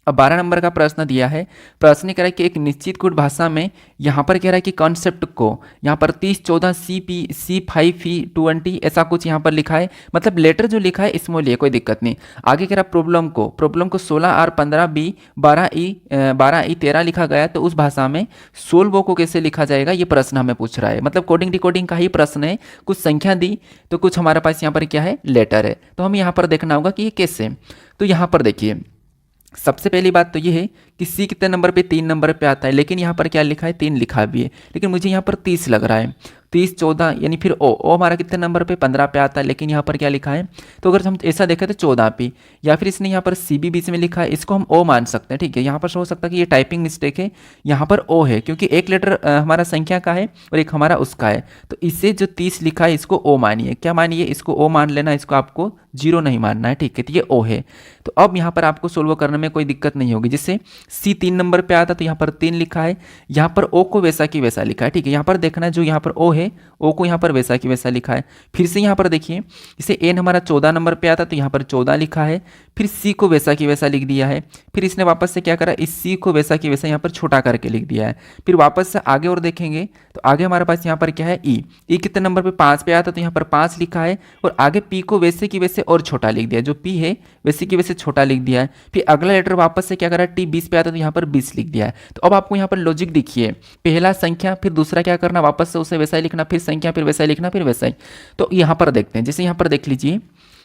S1: अब 12 नंबर का प्रश्न दिया है। प्रश्न कह रहा है कि एक निश्चित कोड भाषा में यहाँ पर कह रहा है कि कॉन्सेप्ट को यहाँ पर 30 14 C5 ऐसा कुछ यहाँ पर लिखा है, मतलब लेटर जो लिखा है स्मॉल है, कोई दिक्कत नहीं। आगे कह रहा है प्रॉब्लम को 16R 15B 12E 13 लिखा गया, तो उस भाषा में 16 को कैसे लिखा जाएगा, ये प्रश्न हमें पूछ रहा है। मतलब कोडिंग डिकोडिंग का ही प्रश्न है, कुछ संख्या दी तो कुछ हमारे पास यहाँ पर क्या है, लेटर है, तो हमें यहाँ पर देखना होगा कि ये कैसे। तो यहाँ पर देखिए सबसे पहली बात तो ये है कि सी कितने नंबर पे, 3 नंबर पे आता है, लेकिन यहाँ पर क्या लिखा है, 3 लिखा भी है, लेकिन मुझे यहाँ पर 30 लग रहा है। 30 14 यानी फिर ओ हमारा कितने नंबर पे, 15 पे आता है, लेकिन यहाँ पर क्या लिखा है, तो अगर हम ऐसा देखें तो 14 पे, या फिर इसने यहाँ पर सी भी बीच में लिखा है, इसको हम ओ मान सकते हैं। ठीक है, यहाँ पर हो सकता है कि ये टाइपिंग मिस्टेक है, यहाँ पर ओ है, क्योंकि एक लेटर हमारा संख्या का है और एक हमारा उसका है, तो इससे जो 30 लिखा है इसको ओ मानिए। क्या मानिए, इसको ओ मान लेना, इसको आपको 0 नहीं मानना है। ठीक है, तो ये ओ है, तो अब यहाँ पर आपको सोल्व करने में कोई दिक्कत नहीं होगी। जैसे सी 3 नंबर पे आता तो यहाँ पर 3 लिखा है, यहाँ पर ओ को वैसा की वैसा लिखा है। ठीक है, यहाँ पर देखना है जो यहाँ पर ओ है, ओ को यहाँ पर वैसा की वैसा लिखा है। फिर से यहाँ पर देखिए, इसे एन हमारा 14 नंबर पे आता तो यहाँ पर 14 लिखा है, फिर सी को वैसा की वैसा लिख दिया है, फिर इसने वापस से क्या करा, इस सी को वैसा की वैसा यहाँ पर छोटा करके लिख दिया है। फिर वापस से आगे और देखेंगे तो आगे हमारे पास यहाँ पर क्या है, ई कितने नंबर पे, 5 पे आता तो यहाँ पर 5 लिखा है, और आगे पी को वैसे की वैसे और छोटा लिख दिया, जो पी है वैसे की वैसे छोटा लिख दिया है। फिर अगला लेटर वापस से क्या करा, टी 20 पे आता तो यहाँ पर 20 लिख दिया है। तो अब आपको यहाँ पर लॉजिक दिखिए, पहला संख्या फिर दूसरा क्या करना, वापस से उसे वैसा ही लिखना, फिर संख्या फिर वैसा ही लिखना, फिर वैसा ही। तो यहाँ पर देखते हैं, जैसे यहाँ पर देख लीजिए,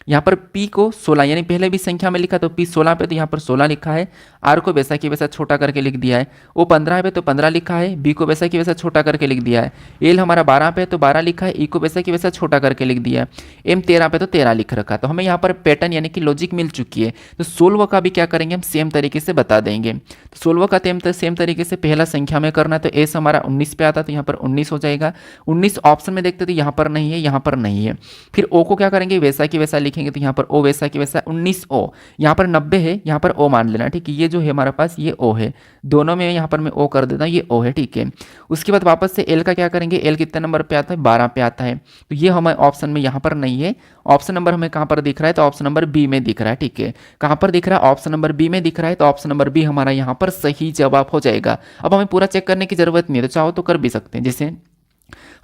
S1: यहाँ पर P को 16 यानी पहले भी संख्या में लिखा तो P 16 पे, तो यहाँ पर 16 लिखा है। R को वैसा की वैसा छोटा करके लिख दिया है। O 15 पे तो 15 लिखा है, B को वैसा की वैसा छोटा करके लिख दिया है। L हमारा 12 पे तो 12 लिखा है, E को वैसा की वैसा छोटा करके लिख दिया है। M 13 पे तो 13 लिख रखा, तो हमें यहाँ पर पैटर्न यानी कि लॉजिक मिल चुकी है। तो 16 का भी क्या करेंगे, हम सेम तरीके से बता देंगे। तो 16 का सेम तरीके से पहला संख्या में करना है, तो S हमारा 19 पे आता तो यहाँ पर 19 हो जाएगा। 19 ऑप्शन में देखते तो यहाँ पर नहीं है, यहाँ पर नहीं है। फिर O को क्या करेंगे, वैसा की वैसा लिखेंगे, तो यहाँ पर O वैसा की वैसा 19 O, यहाँ पर 90 है, यहाँ पर O मान लेना। ठीक है, ये जो है हमारे पास ये O है, दोनों में यहाँ पर मैं O कर देता हूँ, ये O है। ठीक है, उसके बाद वापस से L का क्या करेंगे, L कितने नंबर पे आता है, 12 पे आता है, तो ये हमें ऑप्शन में यहाँ पर नहीं है। ऑप्शन नंबर हमें कहाँ पर दिख रहा है, तो ऑप्शन नंबर बी में दिख रहा है। ठीक है, कहाँ पर दिख रहा है, ऑप्शन नंबर बी में दिख रहा है, तो ऑप्शन नंबर बी हमारा यहाँ पर सही जवाब हो जाएगा। अब हमें पूरा चेक करने की जरूरत नहीं है, तो चाहो तो कर भी सकते हैं। जैसे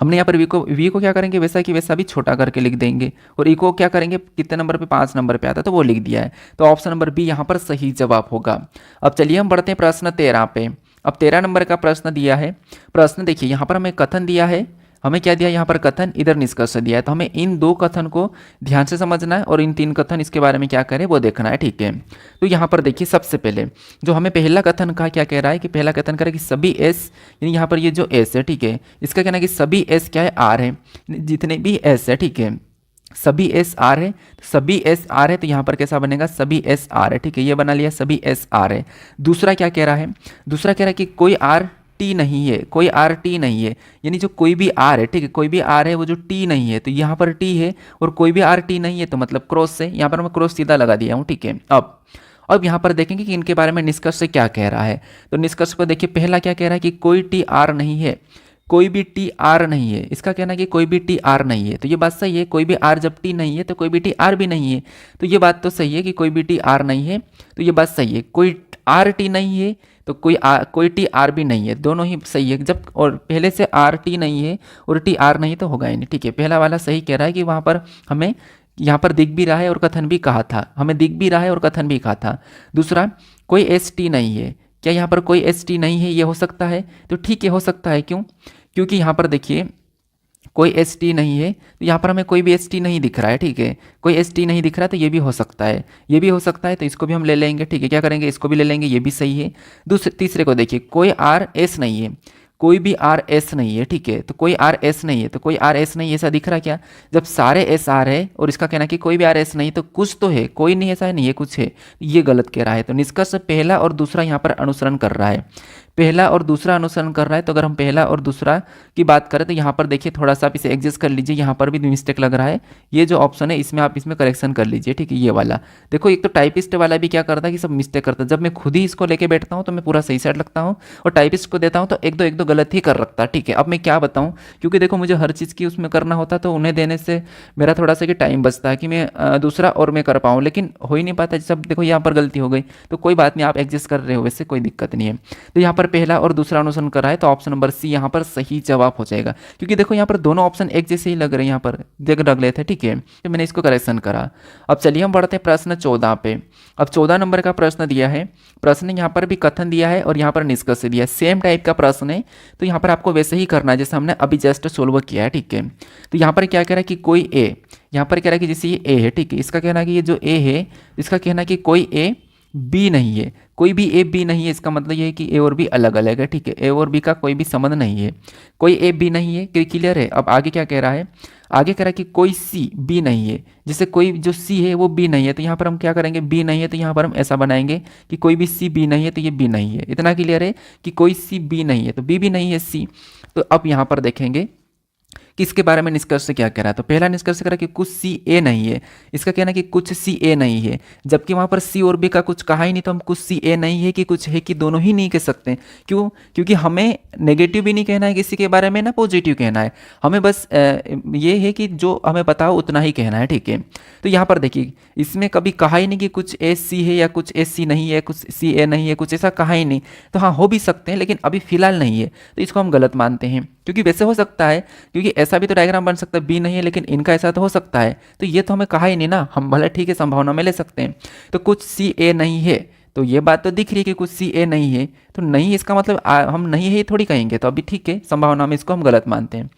S1: हमने यहाँ पर वी को क्या करेंगे, वैसा कि वैसा भी छोटा करके लिख देंगे, और ई को क्या करेंगे, कितने नंबर पे, 5 नंबर पे आता है तो वो लिख दिया है, तो ऑप्शन नंबर बी यहाँ पर सही जवाब होगा। अब चलिए हम बढ़ते हैं प्रश्न 13 पे। अब 13 नंबर का प्रश्न दिया है। प्रश्न देखिए, यहाँ पर हमें कथन दिया है, हमें क्या दिया, यहाँ पर कथन, इधर निष्कर्ष दिया है, तो हमें इन 2 कथन को ध्यान से समझना है और इन 3 कथन इसके बारे में क्या करें वो देखना है। ठीक है, तो यहाँ पर देखिए सबसे पहले जो हमें पहला कथन कहा, क्या कह रहा है कि पहला कथन कह रहा है कि सभी एस, यानी यहाँ पर ये जो एस है, ठीक है, इसका कहना है कि सभी एस क्या है, आर है, जितने भी एस है, ठीक है, सभी एस आर है, तो सभी एस आर है, तो यहाँ पर कैसा बनेगा, सभी एस आर है। ठीक है, ये बना लिया, सभी एस आर है। दूसरा क्या कह रहा है, दूसरा कह रहा है कि कोई आर टी नहीं है, कोई आर टी नहीं है, यानी जो कोई भी आर है, ठीक है, कोई भी आर है वो जो टी नहीं है, तो यहाँ पर टी है और कोई भी आर टी नहीं है, तो मतलब क्रॉस से, यहाँ पर मैं क्रॉस सीधा लगा दिया हूँ। ठीक है, अब यहाँ पर देखेंगे कि इनके बारे में निष्कर्ष से क्या कह रहा है। तो निष्कर्ष को देखिए, पहला क्या कह रहा है कि कोई टी आर नहीं है, कोई भी टी आर नहीं है, इसका कहना है कि कोई भी टी आर नहीं है, तो ये बात सही है। कोई भी आर जब टी नहीं है तो कोई भी टी आर भी नहीं है, तो ये बात तो सही है कि कोई भी टी आर नहीं है, तो ये बात सही है। कोई आर टी नहीं है तो कोई टी आर भी नहीं है, दोनों ही सही है। जब और पहले से आर टी नहीं है और टी आर नहीं तो होगा ही नहीं। ठीक है, पहला वाला सही कह रहा है कि वहाँ पर हमें यहाँ पर दिख भी रहा है और कथन भी कहा था, हमें दिख भी रहा है और कथन भी कहा था। दूसरा, कोई एस टी नहीं है, क्या यहाँ पर कोई एस टी नहीं है, ये हो सकता है, तो ठीक है हो सकता है। क्यों, क्योंकि यहाँ पर देखिए कोई एस टी नहीं है, तो यहाँ पर हमें कोई भी एस टी नहीं दिख रहा है। ठीक है, कोई एस टी नहीं दिख रहा है, तो ये भी हो सकता है, ये भी हो सकता है, तो इसको भी हम ले लेंगे। ठीक है, क्या करेंगे, इसको भी ले लेंगे, ये भी सही है। तीसरे को देखिए, कोई आर एस नहीं है, कोई भी आर एस नहीं है। ठीक है, तो कोई आर एस नहीं है, तो कोई आर एस नहीं है, ऐसा दिख रहा क्या, जब सारे एस आर है और इसका कहना कि कोई भी आर एस नहीं, तो कुछ तो है, कोई नहीं ऐसा है नहीं है, कुछ है, ये गलत कह रहा है। तो निष्कर्ष पहला और दूसरा यहाँ पर अनुसरण कर रहा है। पहला और दूसरा अनुसरण कर रहा है। तो अगर हम पहला और दूसरा की बात करें तो यहाँ पर देखिए थोड़ा सा आप इसे एडजस्ट कर लीजिए, यहाँ पर भी मिस्टेक लग रहा है। ये जो ऑप्शन है इसमें आप इसमें करेक्शन कर लीजिए, ठीक है। ये वाला देखो, एक तो टाइपिस्ट वाला भी क्या करता है कि सब मिस्टेक करता है। जब मैं खुद ही इसको लेके बैठता हूँ तो मैं पूरा सही सेट लगता हूँ, और टाइपिस्ट को देता हूँ तो एक दो गलत ही कर रखता है, ठीक है। अब मैं क्या बताऊँ, क्योंकि देखो मुझे हर चीज़ की उसमें करना होता है, तो उन्हें देने से मेरा थोड़ा सा कि टाइम बचता है कि मैं दूसरा और मैं कर पाऊँ, लेकिन हो ही नहीं पाता। सब देखो यहाँ पर गलती हो गई, तो कोई बात नहीं, आप एडजस्ट कर रहे हो, वैसे कोई दिक्कत नहीं है। तो यहाँ पर पहला और दूसरा अनुसरण कर रहा है, तो ऑप्शन नंबर सी यहाँ पर सही जवाब हो जाएगा, क्योंकि देखो यहाँ पर दोनों ऑप्शन एक जैसे ही लग रहे हैं, यहाँ पर देख लग रहे थे, ठीक है। तो मैंने इसको करेक्शन करा। अब चलिए हम बढ़ते हैं प्रश्न 14 पे। अब 14 नंबर का प्रश्न दिया है। प्रश्न यहाँ पर भी कथन दिया है और यहाँ पर निष्कर्ष दिया है, सेम टाइप का प्रश्न है। तो यहाँ पर आपको वैसे ही करना है जैसे हमने अभी जस्ट सोल्व किया है, ठीक है। तो यहाँ पर क्या कह रहा है कि कोई ए, यहाँ पर कह रहा है कि जैसे ये ए है, ठीक है। इसका कहना है कि ये जो ए है, इसका कहना है कि कोई ए बी नहीं है, कोई भी ए बी नहीं है। इसका मतलब ये है कि ए और बी अलग अलग है, ठीक है। ए और बी का कोई भी संबंध नहीं है, कोई ए बी नहीं है, क्लियर है। अब आगे क्या कह रहा है, आगे कह रहा है कि कोई सी बी नहीं है, जैसे कोई जो सी है वो बी नहीं है, तो यहाँ पर हम क्या करेंगे, बी नहीं है तो यहाँ पर हम ऐसा बनाएंगे कि कोई भी सी बी नहीं है तो ये बी नहीं है। इतना क्लियर है कि कोई सी बी नहीं है तो बी भी नहीं है सी। तो अब यहाँ पर देखेंगे कि इसके बारे में निष्कर्ष क्या कह रहा है। तो पहला निष्कर्ष कह रहा है कि कुछ सी ए नहीं है, इसका कहना है कि कुछ सी ए नहीं है, जबकि वहाँ पर सी और बी का कुछ कहा ही नहीं, तो हम कुछ सी ए नहीं है कि कुछ है कि दोनों ही नहीं कह सकते। क्यों? क्योंकि हमें नेगेटिव भी नहीं कहना है किसी के बारे में, ना पॉजिटिव कहना है, हमें बस ये है कि जो हमें पता हो उतना ही कहना है, ठीक है। तो यहाँ पर देखिए इसमें कभी कहा ही नहीं कि कुछ ए सी है या कुछ ए सी नहीं है, कुछ सी ए नहीं है, कुछ ऐसा कहा ही नहीं। तो हाँ, हो भी सकते हैं लेकिन अभी फिलहाल नहीं है, तो इसको हम गलत मानते हैं। क्योंकि वैसे हो सकता है, क्योंकि ऐसा भी तो डायग्राम बन सकता है, बी नहीं है लेकिन इनका ऐसा तो हो सकता है। तो ये तो हमें कहा ही नहीं ना, हम भले ठीक है संभावना में ले सकते हैं। तो कुछ सी ए नहीं है, तो ये बात तो दिख रही है कि कुछ सी ए नहीं है, तो नहीं इसका मतलब हम नहीं है थोड़ी कहेंगे, तो अभी ठीक है संभावना में इसको हम गलत मानते हैं।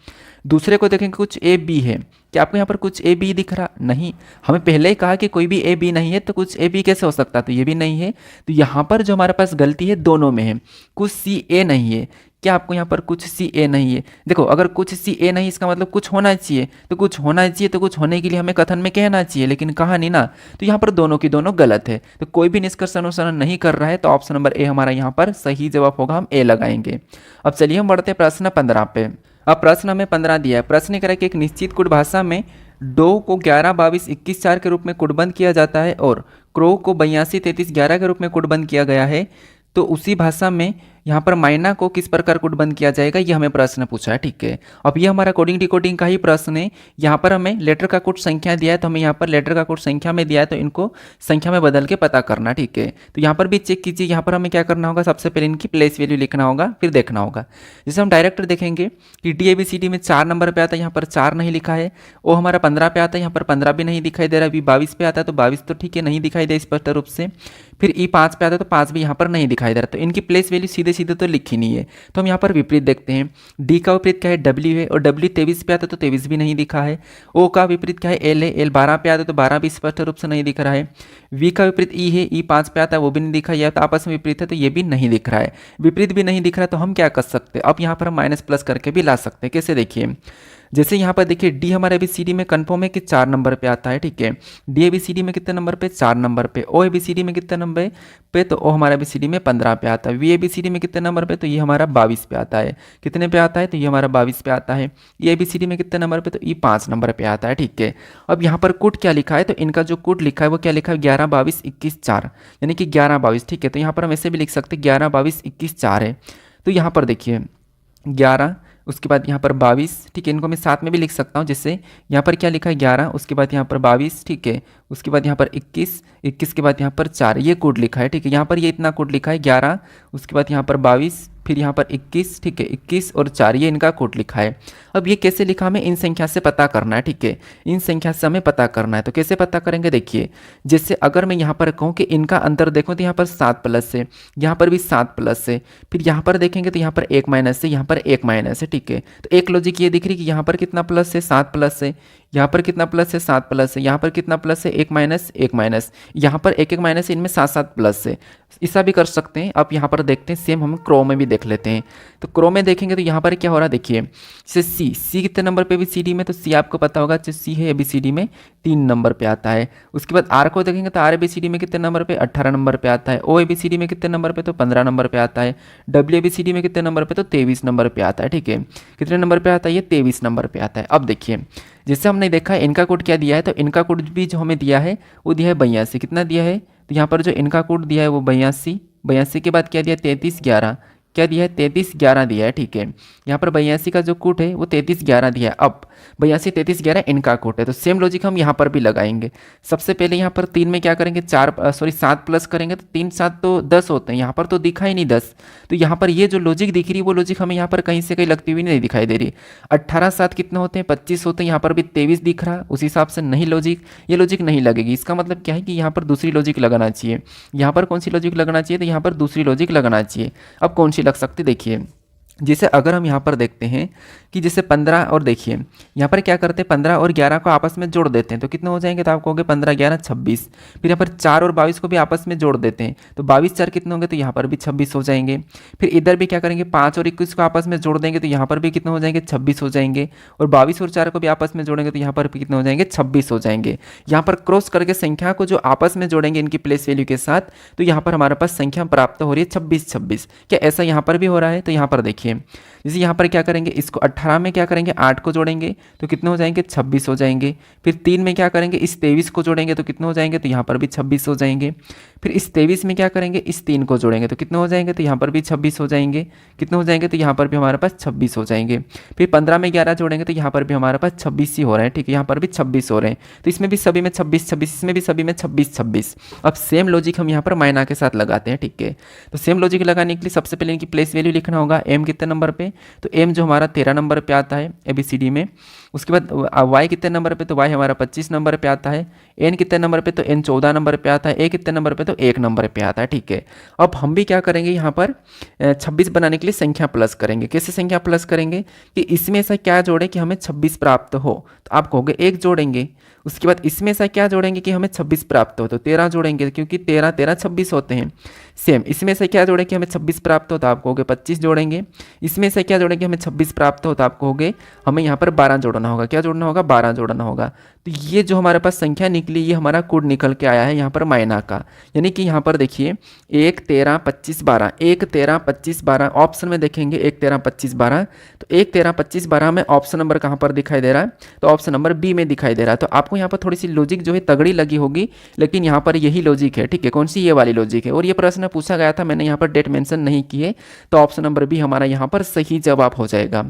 S1: दूसरे को देखेंगे कुछ ए बी है, क्या आपको यहाँ पर कुछ ए बी दिख रहा? नहीं, हमें पहले ही कहा कि कोई भी ए बी नहीं है, तो कुछ ए बी कैसे हो सकता? तो ये भी नहीं है। तो यहाँ पर जो हमारे पास गलती है दोनों में है, कुछ सी ए नहीं है। क्या आपको यहाँ पर कुछ सी ए नहीं है? देखो अगर कुछ सी ए नहीं इसका मतलब कुछ होना चाहिए, तो कुछ होना चाहिए, तो कुछ होने के लिए हमें कथन में कहना चाहिए, लेकिन कहा नहीं ना। तो यहाँ पर दोनों की दोनों गलत है, तो कोई भी निष्कर्ष अनुसरण नहीं कर रहा है, तो ऑप्शन नंबर ए हमारा यहाँ पर सही जवाब होगा, हम ए लगाएंगे। अब चलिए हम बढ़ते हैं प्रश्न 15 पे। अब प्रश्न हमें 15 दिया है। प्रश्न कह रहा है कि एक निश्चित कुट भाषा में डो को 11 22 21 4 के रूप में कुटबंद किया जाता है और क्रो को 82 33 11 के रूप में कुटबंद किया गया है, तो उसी भाषा में यहाँ पर मायना को किस प्रकार कुटबंद किया जाएगा, ये हमें प्रश्न पूछा है, ठीक है। अब ये हमारा कोडिंग डिकोडिंग का ही प्रश्न है। यहाँ पर हमें लेटर का कोड संख्या दिया है, तो हमें यहाँ पर लेटर का कोड संख्या में दिया है, तो इनको संख्या में बदल के पता करना, ठीक है। तो यहाँ पर भी चेक कीजिए, यहाँ पर हमें क्या करना होगा, सबसे पहले इनकी प्लेस वैल्यू लिखना होगा, फिर देखना होगा। जैसे हम डायरेक्ट देखेंगे कि DABCD में 4 नंबर पर आता है, यहाँ पर 4 नहीं लिखा है। ओ हमारा 15 पे आता है, यहाँ पर 15 भी नहीं दिखाई दे रहा है। अभी 22 पे आता है, तो 22 तो ठीक है नहीं दिखाई दे स्पष्ट रूप से। फिर E 5 पे आता है, तो 5 भी यहाँ पर नहीं दिखाई दे रहा, तो इनकी प्लेस वैल्यू सीधे सीधे तो लिखी नहीं है। तो हम यहाँ पर विपरीत देखते हैं, डी का विपरीत क्या है, W है, और W 23 पे आता है तो 23 भी नहीं दिखा है। O का विपरीत क्या है, L है, L 12 पे आता है तो 12 भी स्पष्ट रूप से नहीं दिख रहा है। V का विपरीत E है, E 5 पे आता है वो भी नहीं दिखा, या तो आपस में विपरीत है तो ये भी नहीं दिख रहा है। विपरीत भी नहीं दिख रहा है, तो हम क्या कर सकते हैं, अब यहाँ पर हम माइनस प्लस करके भी ला सकते हैं। कैसे? देखिए जैसे यहाँ पर देखिए डी हमारे ABCD में कन्फर्म है कि 4 नंबर पे आता है, ठीक है। डी ABCD में कितने नंबर पे, 4 नंबर पे। ओ ABCD में कितने नंबर पे, तो ओ हमारा ABCD में 15 पे आता है। वी ABCD में कितने नंबर पे, तो ये हमारा 22 पे आता है। कितने पे आता है, तो ये हमारा 22 पे आता है। ये ABCD में कितने नंबर पे, तो ये 5 नंबर पे आता है, ठीक है। अब यहाँ पर कोड क्या लिखा है, तो इनका जो कोड लिखा है वो क्या लिखा है, 11 22 21 4, यानी कि 11 22, ठीक है। तो यहाँ पर हम ऐसे भी लिख सकते हैं 11 22 21 4 है। तो यहाँ पर देखिए 11, उसके बाद यहाँ पर 22, ठीक है। इनको मैं साथ में भी लिख सकता हूँ, जिससे यहाँ पर क्या लिखा है 11, उसके बाद यहाँ पर 22, ठीक है। उसके बाद यहाँ पर 21, 21 के बाद यहाँ पर 4, ये कोड लिखा है, ठीक है। यहाँ पर ये इतना कोड लिखा है 11, उसके बाद यहाँ पर 22, फिर यहाँ पर 21, ठीक है। 21 और 4 ये इनका कोड लिखा है। अब ये कैसे लिखा, हमें इन संख्या से पता करना है, ठीक है। इन संख्या से हमें पता करना है, तो कैसे पता करेंगे, देखिए जैसे अगर मैं यहाँ पर कहूँ कि इनका अंतर देखो, तो यहाँ पर 7 प्लस है, यहाँ पर भी 7 प्लस है। फिर यहाँ पर देखेंगे तो यहाँ पर 1 माइनस है, यहाँ पर 1 माइनस है, ठीक है। तो एक लॉजिक ये दिख रही कि यहाँ पर कितना प्लस है, 7 प्लस है। यहाँ पर कितना प्लस है, 7 प्लस है, यहाँ पर कितना प्लस है, 1 माइनस 1 माइनस, यहाँ पर 1 1 माइनस, इनमें 7 7 प्लस है। ऐसा भी कर सकते हैं। अब यहाँ पर देखते हैं, सेम हम क्रो में भी देख लेते हैं। तो क्रो में देखेंगे तो यहाँ पर क्या हो रहा है, देखिए जैसे सी कितने नंबर पे ABCD में, तो सी आपको पता होगा जो सी है ABCD में 3 नंबर पे आता है। उसके बाद आर को देखेंगे तो आर ABCD में कितने नंबर पे, 18 नंबर पे आता है। ओ ABCD में कितने नंबर पे, तो 15 नंबर पे आता है। डब्ल्यू ABCD में कितने नंबर पे, तो 23 नंबर पे आता है। ठीक है, कितने नंबर पे आता है, ये 23 नंबर पे आता है। अब देखिए जैसे हमने देखा इनका कोड क्या दिया है, तो इनका कोड भी जो हमें दिया है वो दिया है 82। कितना दिया है, तो यहाँ पर जो इनका कोड दिया है वो 82, 82 के बाद क्या दिया, 33 11, क्या दिया है, 33 11 दिया है। ठीक है, यहाँ पर 82 का जो कोड है वो 33 11 दिया है। अब 82 33 11 इनका कोड है, तो सेम लॉजिक हम यहाँ पर भी लगाएंगे। सबसे पहले यहाँ पर 3 में क्या करेंगे, 7 प्लस करेंगे, तो 3 7 तो 10 होते हैं, यहाँ पर तो दिखा ही नहीं 10। तो यहाँ पर ये जो लॉजिक दिख रही है वो लॉजिक हमें यहाँ पर कहीं से कहीं लगती हुई नहीं दिखाई दे रही। 18 7 कितने होते हैं, 25 होते हैं, यहाँ पर भी 23 दिख रहा, उस हिसाब से नहीं लॉजिक, ये लॉजिक नहीं लगेगी। इसका मतलब क्या है कि यहाँ पर दूसरी लॉजिक लगाना चाहिए। यहाँ पर कौन सी लॉजिक लगाना चाहिए, तो यहाँ पर दूसरी लॉजिक लगाना चाहिए। अब कौन सी लग सकती, देखिए जैसे अगर हम यहाँ पर देखते हैं कि जैसे 15 और देखिए यहाँ पर क्या करते हैं, 15 और 11 को आपस में जोड़ देते हैं, तो कितने हो जाएंगे, तो आप कहोगे 15 11 26। फिर यहाँ पर 4 और 22 को भी आपस में जोड़ देते हैं, तो 22 4 कितने होंगे, तो यहाँ पर भी 26 हो जाएंगे। फिर इधर भी क्या करेंगे, 5 और 21 को आपस में जोड़ देंगे, तो यहाँ पर भी कितने हो जाएंगे, 26 हो जाएंगे। और 22 और 4 को भी आपस में जोड़ेंगे, तो यहाँ पर भी कितने हो जाएंगे, 26 हो जाएंगे। यहाँ पर क्रॉस करके संख्या को जो आपस में जोड़ेंगे इनकी प्लेस वैल्यू के साथ, तो यहाँ पर हमारे पास संख्या प्राप्त हो रही है 26 26। क्या ऐसा यहाँ पर भी हो रहा है, तो यहाँ पर देखिए जैसे यहाँ पर क्या करेंगे, इसको 18 में क्या करेंगे, 8 को जोड़ेंगे तो कितने हो जाएंगे, 26 हो जाएंगे। फिर 3 में क्या करेंगे, इस 23 को जोड़ेंगे तो कितने हो जाएंगे, तो यहाँ पर भी 26 हो जाएंगे। फिर इस 23 में क्या करेंगे, इस 3 को जोड़ेंगे तो कितने हो जाएंगे, तो यहाँ पर भी 26 हो जाएंगे। कितने हो जाएंगे, तो यहाँ पर भी हमारे पास 26 हो जाएंगे। फिर 15 में 11 जोड़ेंगे तो यहाँ पर भी हमारे पास 26 ही हो रहे हैं। ठीक है, यहाँ पर भी 26 हो रहे हैं, तो इसमें भी सभी में 26 26, इसमें भी सभी में 26 26। अब सेम लॉजिक हम यहाँ पर माइना के साथ लगाते हैं। ठीक है, तो सेम लॉजिक लगाने के लिए सबसे पहले इनकी प्लेस वैल्यू लिखना होगा। एम कितने नंबर पे, तो एम जो हमारा 13 नंबर पे आता है ABCD में। उसके बाद वाई कितने नंबर पे, तो वाई हमारा 25 नंबर पे आता है। एन कितने नंबर पे, तो एन 14 नंबर पे आता है। ए कितने नंबर पे, तो 1 नंबर पे आता है। ठीक है, अब हम भी क्या करेंगे, यहाँ पर 26 बनाने के लिए संख्या प्लस करेंगे। कैसे संख्या प्लस करेंगे कि इसमें ऐसा क्या जोड़े कि हमें 26 प्राप्त हो, तो आप कहोगे 1 जोड़ेंगे। उसके बाद इसमें ऐसा क्या जोड़ेंगे कि हमें 26 प्राप्त हो, तो 13 जोड़ेंगे, क्योंकि 13 13 26 होते हैं। सेम इसमें से क्या जोड़े कि हमें 26 प्राप्त हो, तो आप कहोगे 25 जोड़ेंगे। इसमें से क्या जोड़ेंगे, हमें 26 प्राप्त हो, तो आप कहोगे हमें यहाँ पर 12 जोड़ना होगा। क्या जोड़ना होगा, 12 जोड़ना होगा। तो ये जो हमारे पास संख्या निकली, ये हमारा कोड निकल के आया है यहाँ पर माइना का। यानी कि यहाँ पर देखिए 1 13 25 12, 1 13 25 12, ऑप्शन में देखेंगे 1 13 25 12, तो 1 13 25 12 में ऑप्शन नंबर कहाँ पर दिखाई दे रहा है, तो ऑप्शन नंबर बी में दिखाई दे रहा है। तो आपको यहाँ पर थोड़ी सी लॉजिक जो है तगड़ी लगी होगी, लेकिन यहाँ पर यही लॉजिक है। ठीक है, कौन सी, ये वाली लॉजिक है। और ये प्रश्न पूछा गया था, मैंने यहाँ पर डेट मेंशन नहीं की है, तो ऑप्शन नंबर बी हमारा यहाँ पर सही जवाब हो जाएगा।